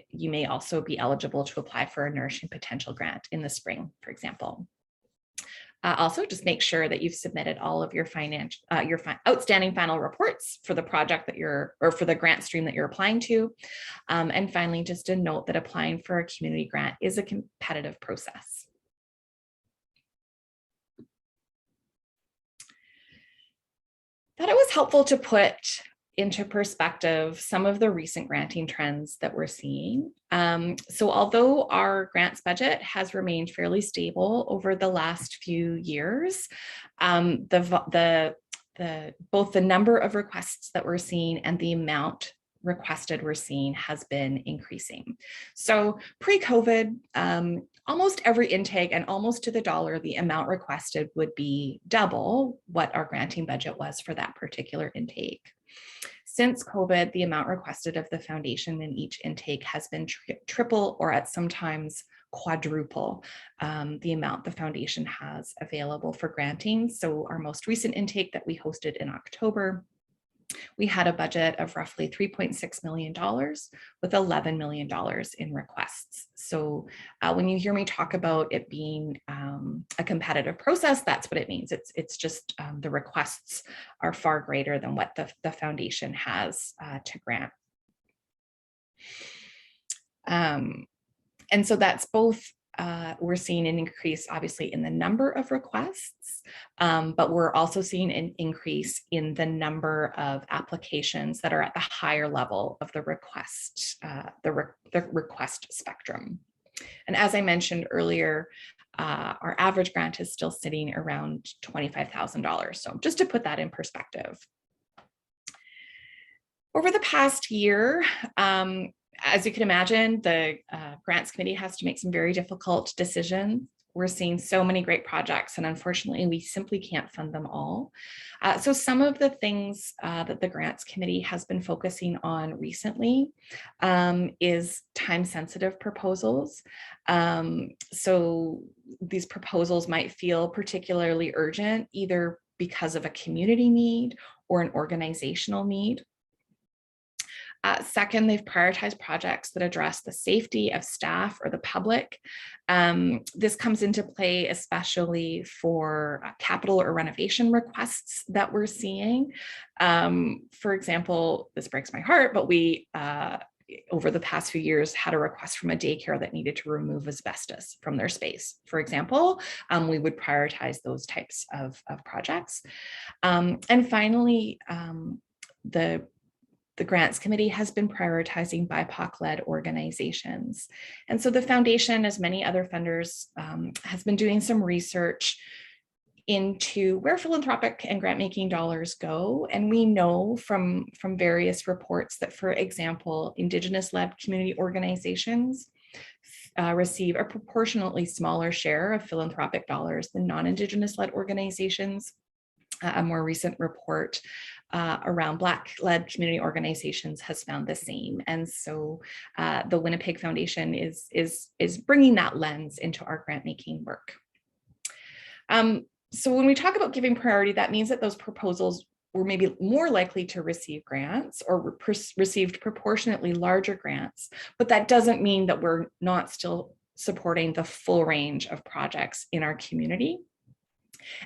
you may also be eligible to apply for a Nourishing Potential grant in the spring, for example. Also, just make sure that you've submitted all of your outstanding final reports for the project or for the grant stream that you're applying to. And finally, just a note that applying for a community grant is a competitive process. Thought it was helpful to put into perspective some of the recent granting trends that we're seeing. So although our grants budget has remained fairly stable over the last few years, both the number of requests that we're seeing and the amount requested we're seeing has been increasing. So pre-COVID, almost every intake and almost to the dollar, the amount requested would be double what our granting budget was for that particular intake. Since COVID, the amount requested of the foundation in each intake has been triple or at sometimes quadruple the amount the foundation has available for granting. So our most recent intake that we hosted in October, we had a budget of roughly $3.6 million with $11 million in requests. So when you hear me talk about it being a competitive process, that's what it means. It's just the requests are far greater than what the foundation has to grant. And so that's both, we're seeing an increase obviously in the number of requests, but we're also seeing an increase in the number of applications that are at the higher level of the request, the request spectrum. And as I mentioned earlier, our average grant is still sitting around $25,000. So just to put that in perspective. Over the past year, as you can imagine, the grants committee has to make some very difficult decisions. We're seeing so many great projects, and unfortunately, we simply can't fund them all. So some of the things that the grants committee has been focusing on recently is time-sensitive proposals. So these proposals might feel particularly urgent, either because of a community need or an organizational need. Second, they've prioritized projects that address the safety of staff or the public. This comes into play especially for capital or renovation requests that we're seeing. For example, this breaks my heart, but we, over the past few years, had a request from a daycare that needed to remove asbestos from their space. For example, we would prioritize those types of projects. And finally, the grants committee has been prioritizing BIPOC-led organizations. And so the foundation, as many other funders, has been doing some research into where philanthropic and grant-making dollars go. And we know from various reports that, for example, Indigenous-led community organizations receive a proportionately smaller share of philanthropic dollars than non-Indigenous-led organizations. A more recent report around Black-led community organizations has found the same. And so the Winnipeg Foundation is bringing that lens into our grant-making work. So when we talk about giving priority, that means that those proposals were maybe more likely to receive grants or received proportionately larger grants, but that doesn't mean that we're not still supporting the full range of projects in our community.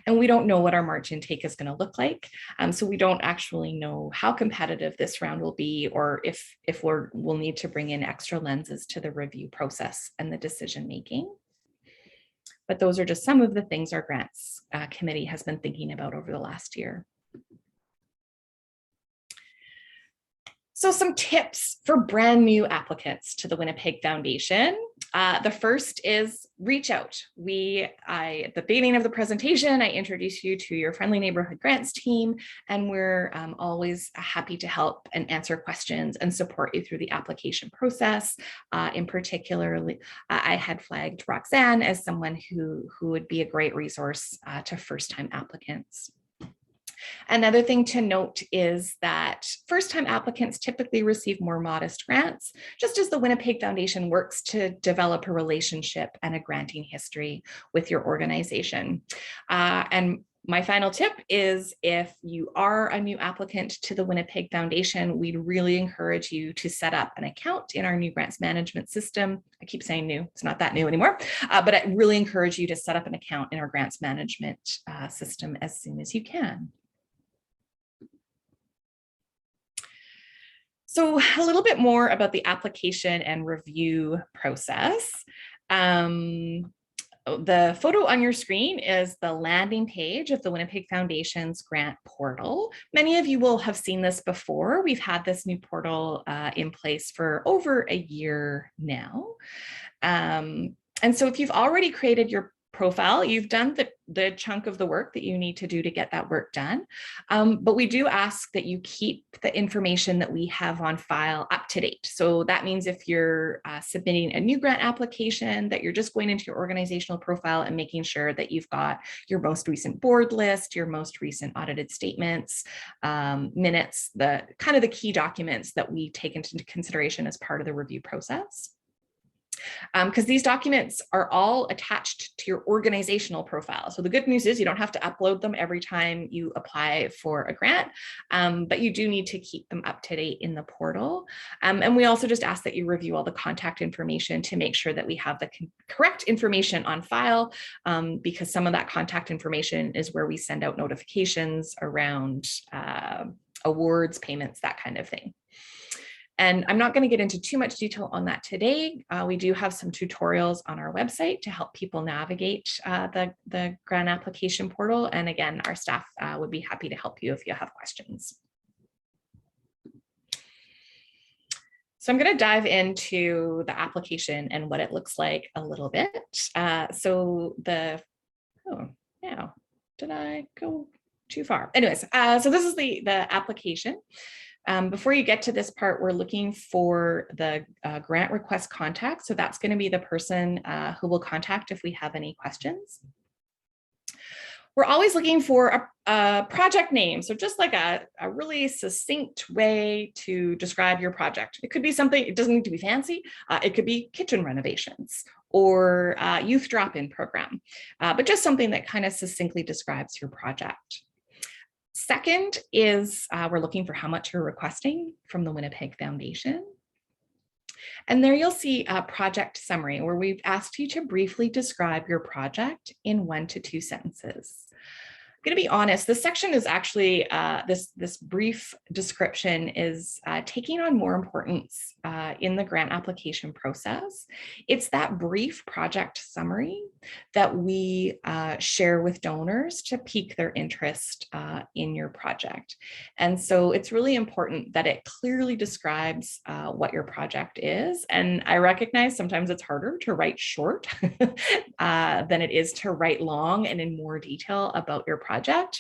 And we don't know what our March intake is going to look like. So we don't actually know how competitive this round will be, or if we'll need to bring in extra lenses to the review process and the decision making. But those are just some of the things our grants committee has been thinking about over the last year. So some tips for brand new applicants to the Winnipeg Foundation. The first is reach out. At the beginning of the presentation, I introduced you to your Friendly Neighborhood Grants team, and we're always happy to help and answer questions and support you through the application process. In particular, I had flagged Roxanne as someone who would be a great resource to first-time applicants. Another thing to note is that first-time applicants typically receive more modest grants, just as the Winnipeg Foundation works to develop a relationship and a granting history with your organization. And my final tip is, if you are a new applicant to the Winnipeg Foundation, we'd really encourage you to set up an account in our new grants management system. I keep saying new, it's not that new anymore, but I really encourage you to set up an account in our grants management system as soon as you can. So a little bit more about the application and review process. The photo on your screen is the landing page of the Winnipeg Foundation's grant portal. Many of you will have seen this before. We've had this new portal in place for over a year now. And so if you've already created your profile, you've done the chunk of the work that you need to do to get that work done. But we do ask that you keep the information that we have on file up to date. So that means if you're submitting a new grant application, that you're just going into your organizational profile and making sure that you've got your most recent board list, your most recent audited statements, minutes, the kind of the key documents that we take into consideration as part of the review process. Because these documents are all attached to your organizational profile. So the good news is you don't have to upload them every time you apply for a grant, but you do need to keep them up to date in the portal. And we also just ask that you review all the contact information to make sure that we have the correct information on file, because some of that contact information is where we send out notifications around awards, payments, that kind of thing. And I'm not going to get into too much detail on that today. We do have some tutorials on our website to help people navigate the grant application portal. And again, our staff would be happy to help you if you have questions. So I'm going to dive into the application and what it looks like a little bit. Did I go too far? Anyways, so this is the application. Before you get to this part, we're looking for the grant request contact. So that's going to be the person who will contact if we have any questions. We're always looking for a project name. So just like a really succinct way to describe your project. It could be something, it doesn't need to be fancy. It could be kitchen renovations or youth drop-in program, but just something that kind of succinctly describes your project. Second is we're looking for how much you're requesting from the Winnipeg Foundation. And there you'll see a project summary where we've asked you to briefly describe your project in 1 to 2 sentences. I'm going to be honest, this section is actually, this brief description is taking on more importance in the grant application process. It's that brief project summary that we share with donors to pique their interest in your project. And so it's really important that it clearly describes what your project is. And I recognize sometimes it's harder to write short than it is to write long and in more detail about your project,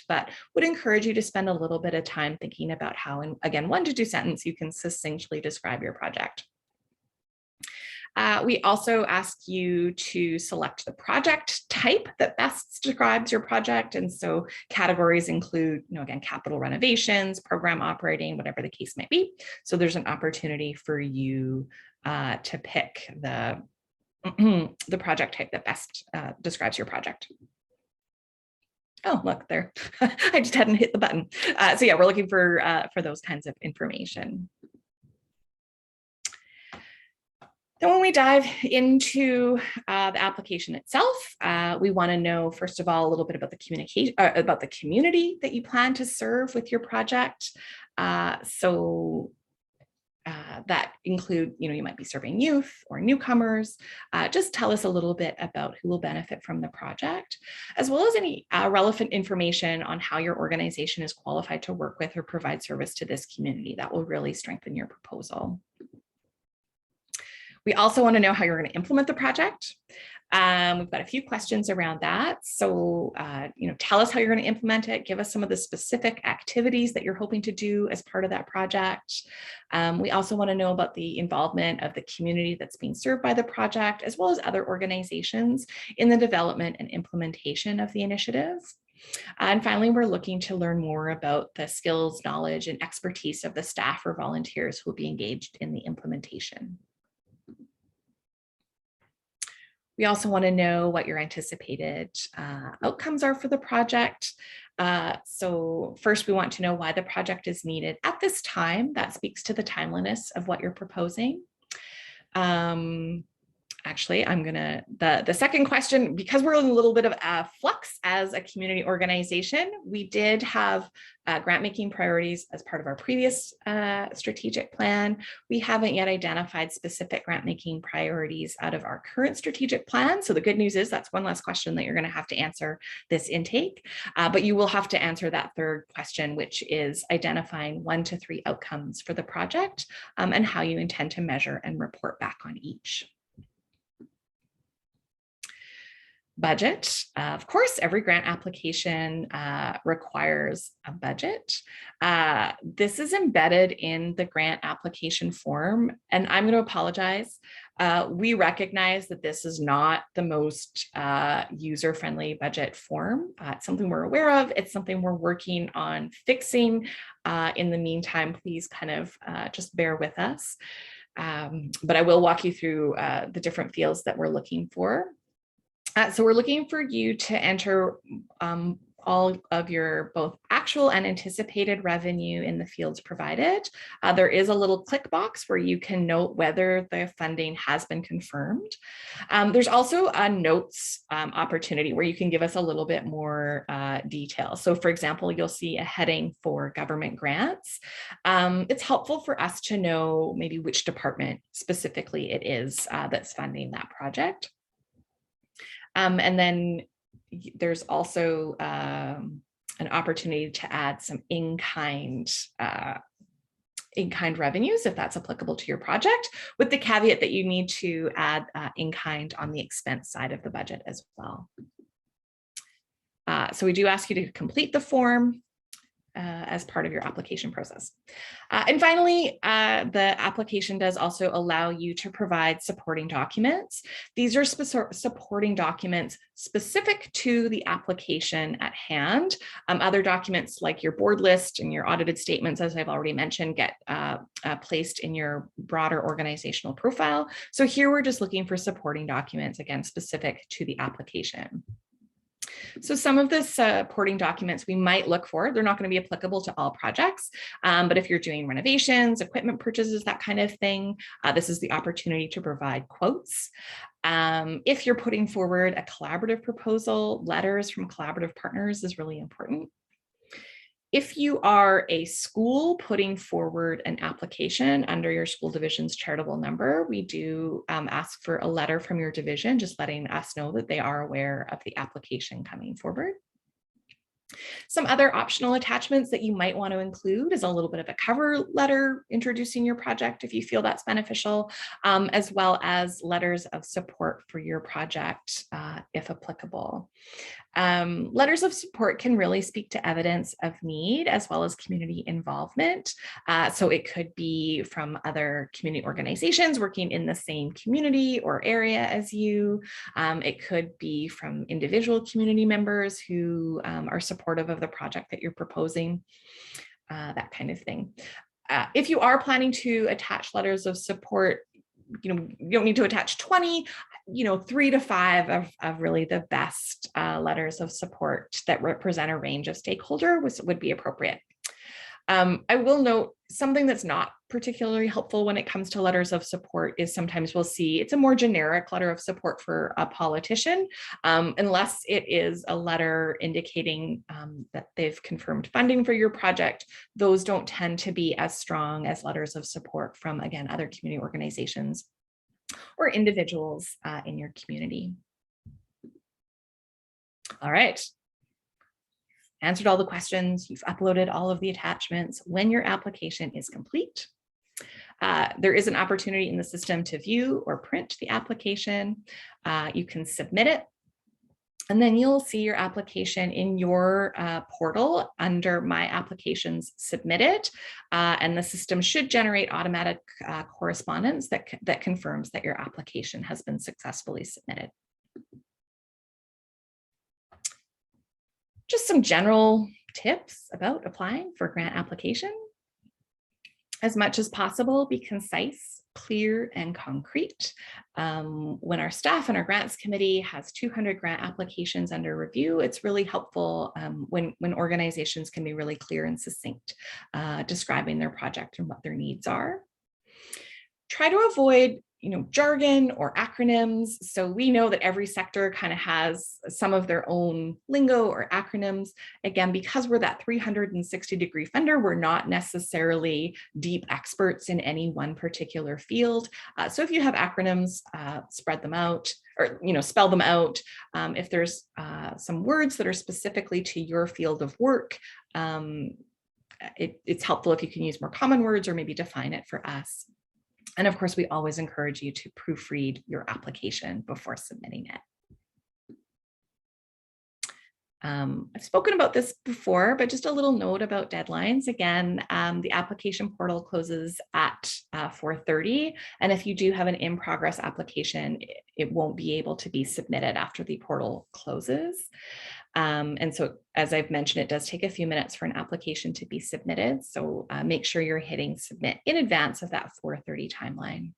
but would encourage you to spend a little bit of time thinking about how, in again, 1 to 2 sentences, you can succinctly describe your project. We also ask you to select the project type that best describes your project. And so categories include, again, capital renovations, program operating, whatever the case might be. So there's an opportunity for you to pick the project type that best describes your project. Oh, look there. I just hadn't hit the button. So yeah, we're looking for those kinds of information. Then when we dive into the application itself, we want to know, first of all, a little bit about the communication, about the community that you plan to serve with your project. That include, you might be serving youth or newcomers. Just tell us a little bit about who will benefit from the project, as well as any relevant information on how your organization is qualified to work with or provide service to this community. That will really strengthen your proposal. We also want to know how you're going to implement the project. We've got a few questions around that. So, tell us how you're going to implement it. Give us some of the specific activities that you're hoping to do as part of that project. We also want to know about the involvement of the community that's being served by the project, as well as other organizations in the development and implementation of the initiative. And finally, we're looking to learn more about the skills, knowledge, and expertise of the staff or volunteers who will be engaged in the implementation. We also want to know what your anticipated outcomes are for the project. So first, we want to know why the project is needed at this time. That speaks to the timeliness of what you're proposing. Actually, I'm gonna, the second question, because we're in a little bit of a flux as a community organization, we did have grant making priorities as part of our previous strategic plan. We haven't yet identified specific grant making priorities out of our current strategic plan. So the good news is that's one last question that you're gonna have to answer this intake, but you will have to answer that third question, which is identifying 1 to 3 outcomes for the project and how you intend to measure and report back on each. Budget. Of course, every grant application requires a budget. This is embedded in the grant application form, and I'm going to apologize. We recognize that this is not the most user-friendly budget form. It's something we're aware of. It's something we're working on fixing. In the meantime, please kind of just bear with us. But I will walk you through the different fields that we're looking for. So we're looking for you to enter all of your both actual and anticipated revenue in the fields provided. There is a little click box where you can note whether the funding has been confirmed. There's also a notes opportunity where you can give us a little bit more detail. So for example, you'll see a heading for government grants. It's helpful for us to know maybe which department specifically it is that's funding that project. And then there's also an opportunity to add some in-kind revenues if that's applicable to your project, with the caveat that you need to add in-kind on the expense side of the budget as well. So we do ask you to complete the form as part of your application process. And finally, the application does also allow you to provide supporting documents. These are supporting documents specific to the application at hand. Other documents like your board list and your audited statements, as I've already mentioned, get placed in your broader organizational profile. So here we're just looking for supporting documents, again, specific to the application. So some of the supporting documents we might look for, they're not going to be applicable to all projects, but if you're doing renovations, equipment purchases, that kind of thing, this is the opportunity to provide quotes. If you're putting forward a collaborative proposal, letters from collaborative partners is really important. If you are a school putting forward an application under your school division's charitable number, we do ask for a letter from your division, just letting us know that they are aware of the application coming forward. Some other optional attachments that you might want to include is a little bit of a cover letter introducing your project if you feel that's beneficial, as well as letters of support for your project if applicable. Letters of support can really speak to evidence of need as well as community involvement. So it could be from other community organizations working in the same community or area as you. It could be from individual community members who are supportive of the project that you're proposing, that kind of thing. If you are planning to attach letters of support, you don't need to attach 20, 3 to 5 of really the best letters of support that represent a range of stakeholders would be appropriate. I will note something that's not particularly helpful when it comes to letters of support is sometimes we'll see it's a more generic letter of support for a politician, unless it is a letter indicating that they've confirmed funding for your project. Those don't tend to be as strong as letters of support from, again, other community organizations or individuals in your community. All right. Answered all the questions, you've uploaded all of the attachments. When your application is complete, there is an opportunity in the system to view or print the application. You can submit it, and then you'll see your application in your portal under My Applications Submitted, and the system should generate automatic correspondence that confirms that your application has been successfully submitted. Just some general tips about applying for grant application. As much as possible, be concise, clear, and concrete. When our staff and our grants committee has 200 grant applications under review, it's really helpful when organizations can be really clear and succinct, describing their project and what their needs are. Try to avoid jargon or acronyms. So we know that every sector kind of has some of their own lingo or acronyms. Again, because we're that 360-degree funder, we're not necessarily deep experts in any one particular field. So if you have acronyms, spread them out or spell them out. If there's some words that are specifically to your field of work, it's helpful if you can use more common words or maybe define it for us. And of course, we always encourage you to proofread your application before submitting it. I've spoken about this before, but just a little note about deadlines. Again, the application portal closes at 4:30. And if you do have an in-progress application, it won't be able to be submitted after the portal closes. And so, as I've mentioned, it does take a few minutes for an application to be submitted. So make sure you're hitting submit in advance of that 4:30 timeline.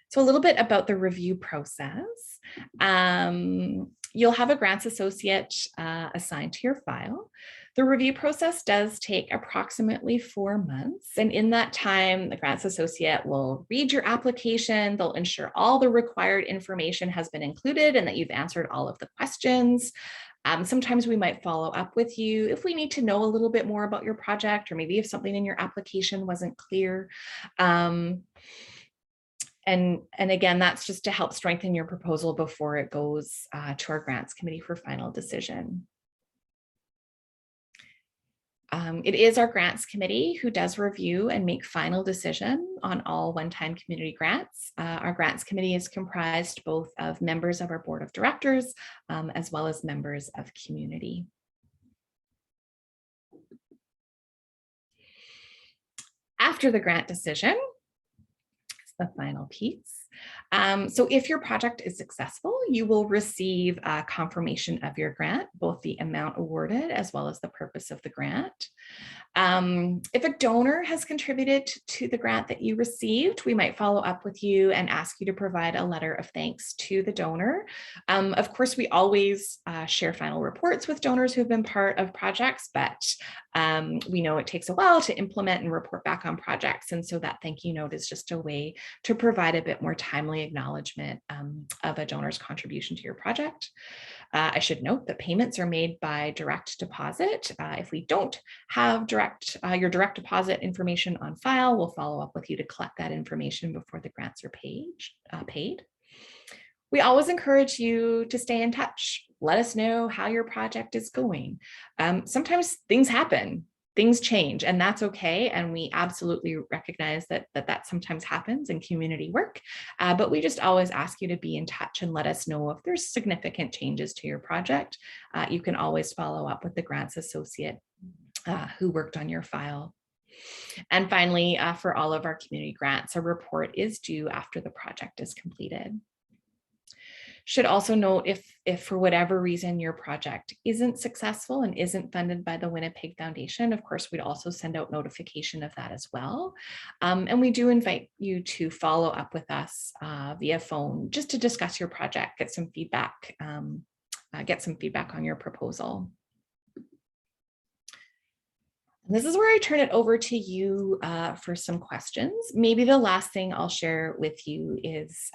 So a little bit about the review process. You'll have a grants associate assigned to your file. The review process does take approximately 4 months. And in that time, the grants associate will read your application. They'll ensure all the required information has been included and that you've answered all of the questions. Sometimes we might follow up with you if we need to know a little bit more about your project, or maybe if something in your application wasn't clear. And again, that's just to help strengthen your proposal before it goes to our grants committee for final decision. It is our grants committee who does review and make final decision on all one-time community grants. Our grants committee is comprised both of members of our board of directors as well as members of community. After the grant decision, the final piece. So if your project is successful, you will receive a confirmation of your grant, both the amount awarded as well as the purpose of the grant. If a donor has contributed to the grant that you received, we might follow up with you and ask you to provide a letter of thanks to the donor. Of course, we always share final reports with donors who have been part of projects, but we know it takes a while to implement and report back on projects. And so that thank you note is just a way to provide a bit more timely acknowledgement of a donor's contribution to your project. I should note that payments are made by direct deposit. If we don't have your direct deposit information on file, we'll follow up with you to collect that information before the grants are paid. We always encourage you to stay in touch. Let us know how your project is going. Sometimes things happen, things change, and that's okay. And we absolutely recognize that sometimes happens in community work. But we just always ask you to be in touch and let us know if there's significant changes to your project. You can always follow up with the grants associate who worked on your file. And finally, for all of our community grants, a report is due after the project is completed. Should also note if for whatever reason your project isn't successful and isn't funded by the Winnipeg Foundation, of course, we'd also send out notification of that as well. And we do invite you to follow up with us via phone just to discuss your project, get some feedback on your proposal. This is where I turn it over to you for some questions. Maybe the last thing I'll share with you is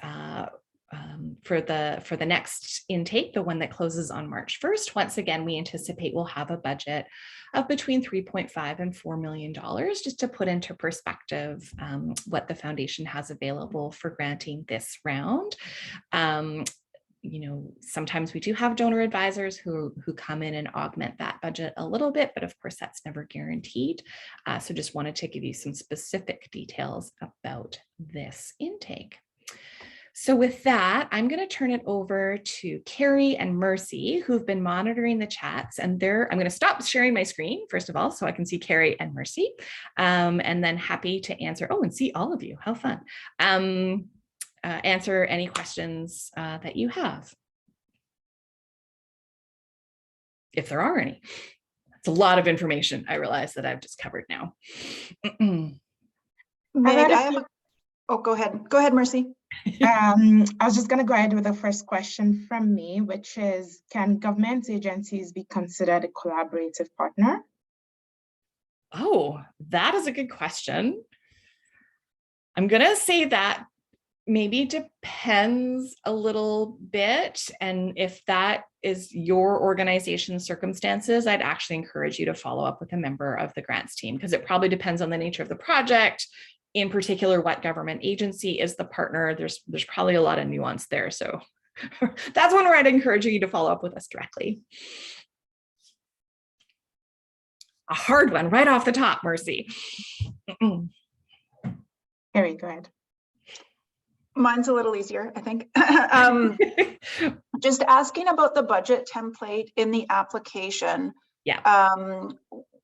for the next intake, the one that closes on March 1st. Once again, we anticipate we'll have a budget of between $3.5 and $4 million, just to put into perspective what the foundation has available for granting this round. Sometimes we do have donor advisors who come in and augment that budget a little bit, but of course that's never guaranteed. So just wanted to give you some specific details about this intake. So with that, I'm going to turn it over to Carrie and Mercy, who've been monitoring the chats, and I'm going to stop sharing my screen, first of all, so I can see Carrie and Mercy, and then happy to answer, and see all of you, how fun, answer any questions that you have, if there are any. It's a lot of information, I realize, that I've just covered now. Go ahead. Go ahead, Mercy. I was just going to go ahead with the first question from me, which is, can government agencies be considered a collaborative partner? Oh, that is a good question. I'm going to say that maybe depends a little bit. And if that is your organization's circumstances, I'd actually encourage you to follow up with a member of the grants team, because it probably depends on the nature of the project. In particular, what government agency is the partner? There's probably a lot of nuance there. So that's one where I'd encourage you to follow up with us directly. A hard one right off the top, Mercy. Carrie, go ahead. Mine's a little easier, I think. Just asking about the budget template in the application. Yeah.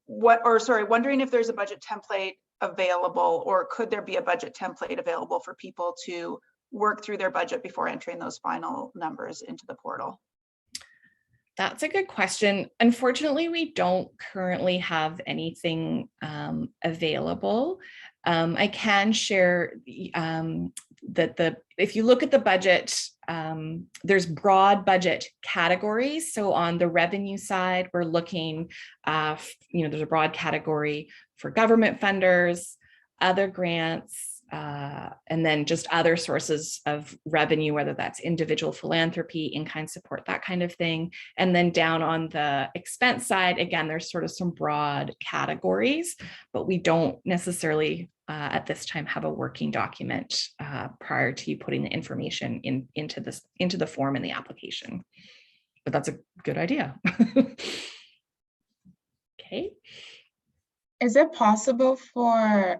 Wondering if there's a budget template available, or could there be a budget template available for people to work through their budget before entering those final numbers into the portal? That's a good question. Unfortunately, we don't currently have anything available. I can share that if you look at the budget, there's broad budget categories. So on the revenue side, we're looking, there's a broad category for government funders, other grants, and then just other sources of revenue, whether that's individual philanthropy, in-kind support, that kind of thing. And then down on the expense side, again, there's sort of some broad categories, but we don't necessarily at this time have a working document prior to you putting the information into the form in the application. But that's a good idea. Okay. Is it possible to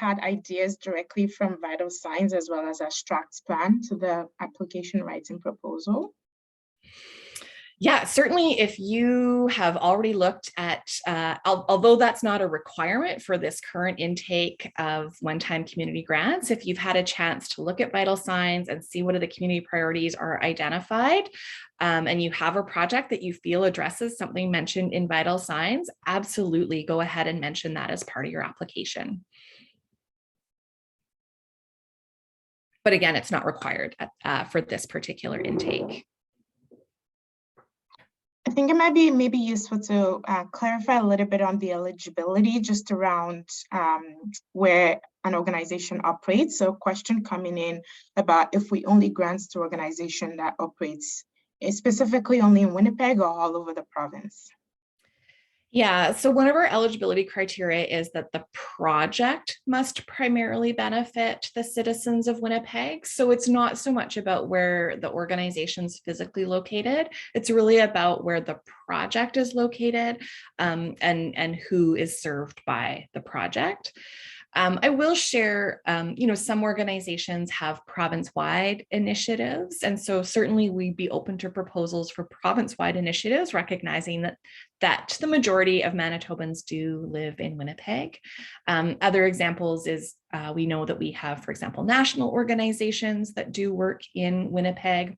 add ideas directly from Vital Signs as well as Abstract's plan to the application writing proposal? Yeah, certainly if you have already looked at, although that's not a requirement for this current intake of one-time community grants, if you've had a chance to look at Vital Signs and see what are the community priorities are identified, and you have a project that you feel addresses something mentioned in Vital Signs, absolutely go ahead and mention that as part of your application. But again, it's not required for this particular intake. I think it might be maybe useful to clarify a little bit on the eligibility just around where an organization operates. So question coming in about if we only grants to organization that operates specifically only in Winnipeg or all over the province. Yeah, so one of our eligibility criteria is that the project must primarily benefit the citizens of Winnipeg. So it's not so much about where the organization's physically located. It's really about where the project is located and who is served by the project. I will share, some organizations have province-wide initiatives, and so certainly we'd be open to proposals for province-wide initiatives, recognizing that the majority of Manitobans do live in Winnipeg. Other examples is we know that we have, for example, national organizations that do work in Winnipeg.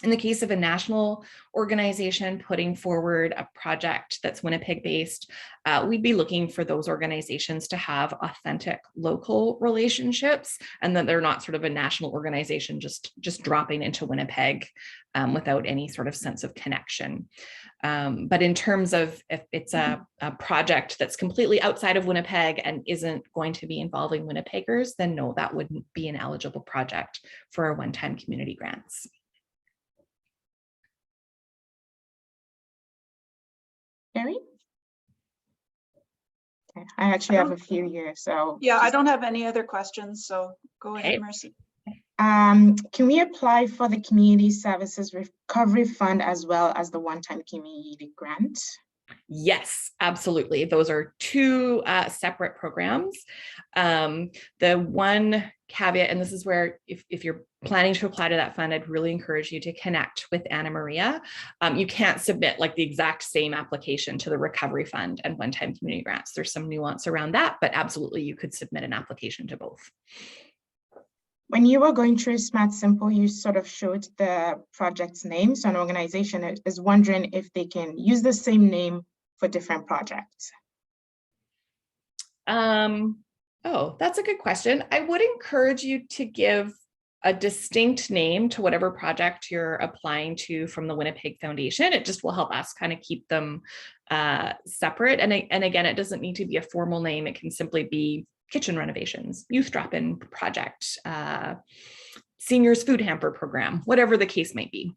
In the case of a national organization putting forward a project that's Winnipeg based, we'd be looking for those organizations to have authentic local relationships, and that they're not sort of a national organization just dropping into Winnipeg without any sort of sense of connection. But in terms of if it's a project that's completely outside of Winnipeg and isn't going to be involving Winnipeggers, then no, that wouldn't be an eligible project for our one-time community grants. Carrie? Okay. I actually have a few here, so. Yeah, I don't have any other questions, so go ahead, Mercy. Can we apply for the Community Services Recovery Fund as well as the one-time community grant? Yes, absolutely. Those are two separate programs. The one caveat, and this is where if you're planning to apply to that fund, I'd really encourage you to connect with Anna Maria. You can't submit like the exact same application to the Recovery Fund and one-time community grants. There's some nuance around that, but absolutely you could submit an application to both. When you were going through Smart Simple, you sort of showed the project's name. So an organization is wondering if they can use the same name for different projects. Oh, that's a good question. I would encourage you to give a distinct name to whatever project you're applying to from the Winnipeg Foundation. It just will help us kind of keep them separate. And again, it doesn't need to be a formal name. It can simply be kitchen renovations, youth drop-in project, seniors food hamper program, whatever the case might be.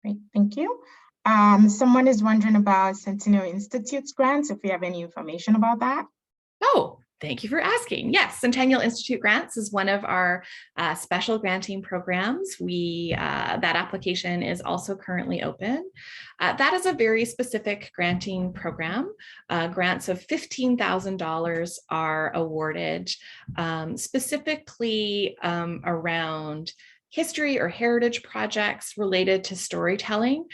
Great, thank you. Someone is wondering about Centennial Institute's grants, if we have any information about that. Oh, Thank you for asking. Yes, Centennial Institute Grants is one of our special granting programs. That application is also currently open. That is a very specific granting program. Grants of $15,000 are awarded specifically around history or heritage projects related to storytelling,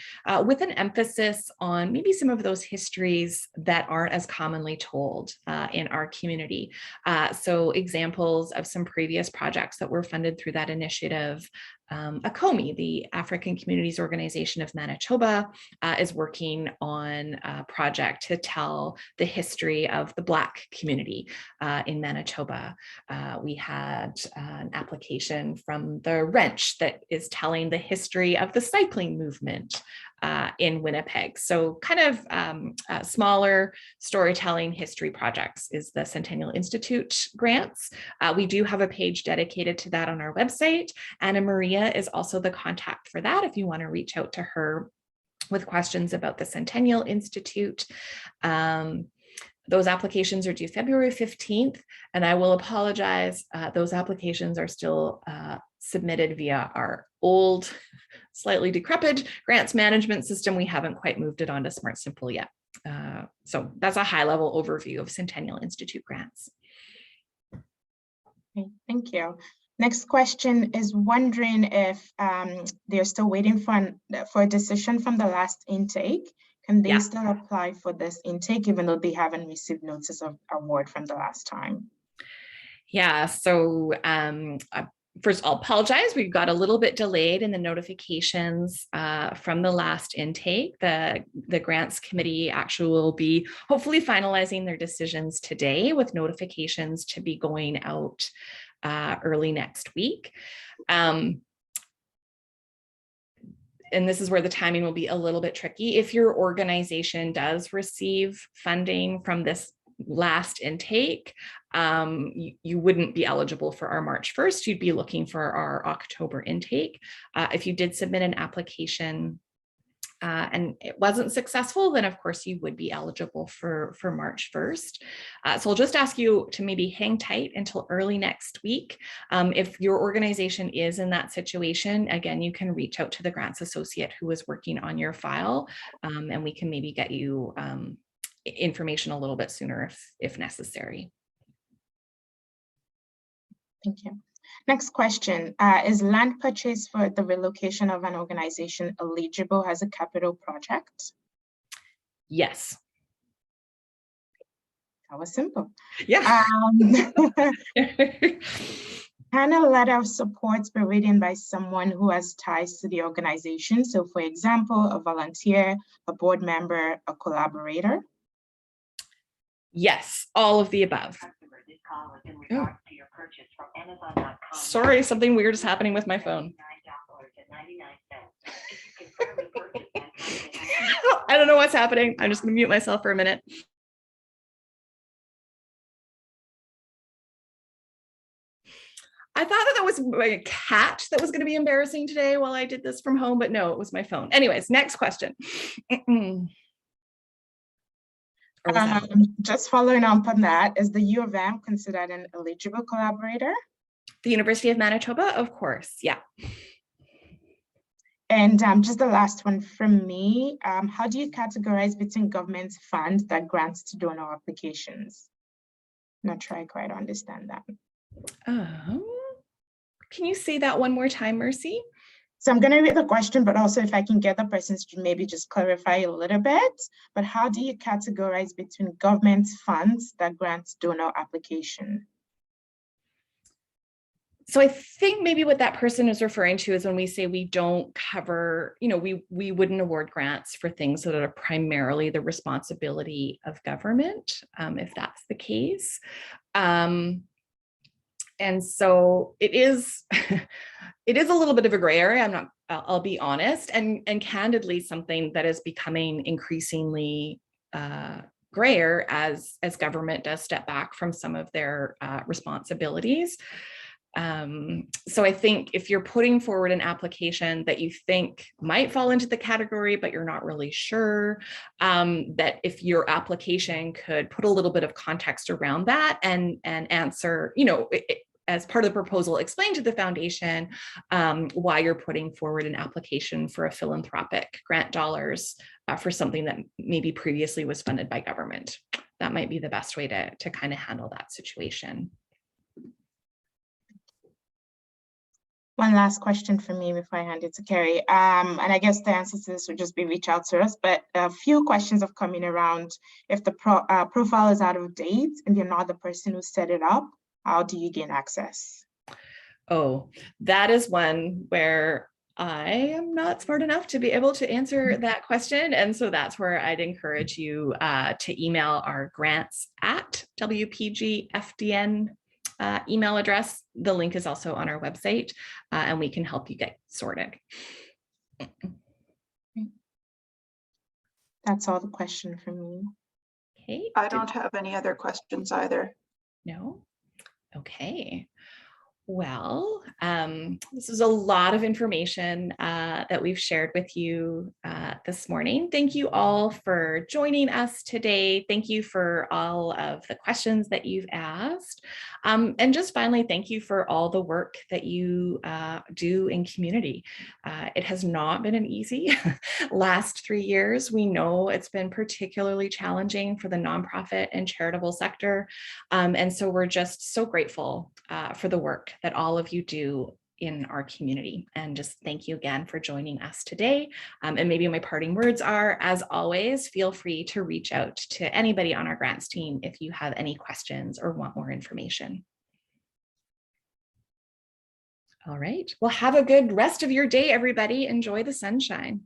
with an emphasis on maybe some of those histories that aren't as commonly told in our community. So examples of some previous projects that were funded through that initiative. ACOMI, the African Communities Organization of Manitoba, is working on a project to tell the history of the Black community in Manitoba. We had an application from the Wrench that is telling the history of the cycling movement in Winnipeg. So kind of smaller storytelling history projects is the Centennial Institute grants. We do have a page dedicated to that on our website. Anna Maria is also the contact for that if you want to reach out to her with questions about the Centennial Institute. Those applications are due February 15th, and I will apologize. Those applications are still submitted via our old, slightly decrepit grants management system. We haven't quite moved it onto Smart Simple yet. So that's a high-level overview of Centennial Institute grants. Okay, thank you. Next question is wondering if they're still waiting for a decision from the last intake. Can they still apply for this intake even though they haven't received notice of award from the last time? Yeah, so first I'll apologize. We got a little bit delayed in the notifications from the last intake. The grants committee actually will be hopefully finalizing their decisions today with notifications to be going out early next week. And this is where the timing will be a little bit tricky. If your organization does receive funding from this last intake, you wouldn't be eligible for our March 1st. You'd be looking for our October intake. If you did submit an application and it wasn't successful, then of course you would be eligible for March 1st. So I'll just ask you to maybe hang tight until early next week. If your organization is in that situation, again, you can reach out to the grants associate who is working on your file, and we can maybe get you information a little bit sooner if necessary. Thank you. Next question, is land purchase for the relocation of an organization eligible as a capital project? Yes. That was simple. Yeah. Can a letter of support be written by someone who has ties to the organization? So for example, a volunteer, a board member, a collaborator? Yes, all of the above. Oh. Sorry, something weird is happening with my phone. I don't know what's happening. I'm just going to mute myself for a minute. I thought that was a cat that was going to be embarrassing today while I did this from home, but no, it was my phone. Anyways, next question. Just following up on that, is the U of M considered an eligible collaborator? The University of Manitoba, of course, yeah. And just the last one from me, how do you categorize between government funds that grants to donor applications? I'm not sure I quite understand that. Can you say that one more time, Mercy? So I'm going to read the question, but also if I can get the persons to maybe just clarify a little bit, but how do you categorize between government funds that grants donor application? So I think maybe what that person is referring to is when we say we don't cover, you know, we wouldn't award grants for things that are primarily the responsibility of government, if that's the case. And so it is, it is a little bit of a gray area. I'll be honest, and candidly something that is becoming increasingly grayer as government does step back from some of their responsibilities. So I think if you're putting forward an application that you think might fall into the category, but you're not really sure, that if your application could put a little bit of context around that and answer, as part of the proposal, explain to the foundation why you're putting forward an application for a philanthropic grant dollars for something that maybe previously was funded by government. That might be the best way to kind of handle that situation. One last question for me before I hand it to Carrie. And I guess the answer to this would just be reach out to us, but a few questions have come in around if the profile is out of date and you're not the person who set it up, how do you gain access? Oh, that is one where I am not smart enough to be able to answer that question. And so that's where I'd encourage you to email our grants@WPGFDN email address. The link is also on our website and we can help you get sorted. That's all the question for me. Okay. I don't have any other questions either. No. Okay. Well, this is a lot of information that we've shared with you this morning. Thank you all for joining us today. Thank you for all of the questions that you've asked. And just finally, thank you for all the work that you do in community. It has not been an easy last 3 years. We know it's been particularly challenging for the nonprofit and charitable sector. And so we're just so grateful for the work that all of you do in our community. And just thank you again for joining us today. And maybe my parting words are, as always, feel free to reach out to anybody on our grants team if you have any questions or want more information. All right, well, have a good rest of your day, everybody. Enjoy the sunshine.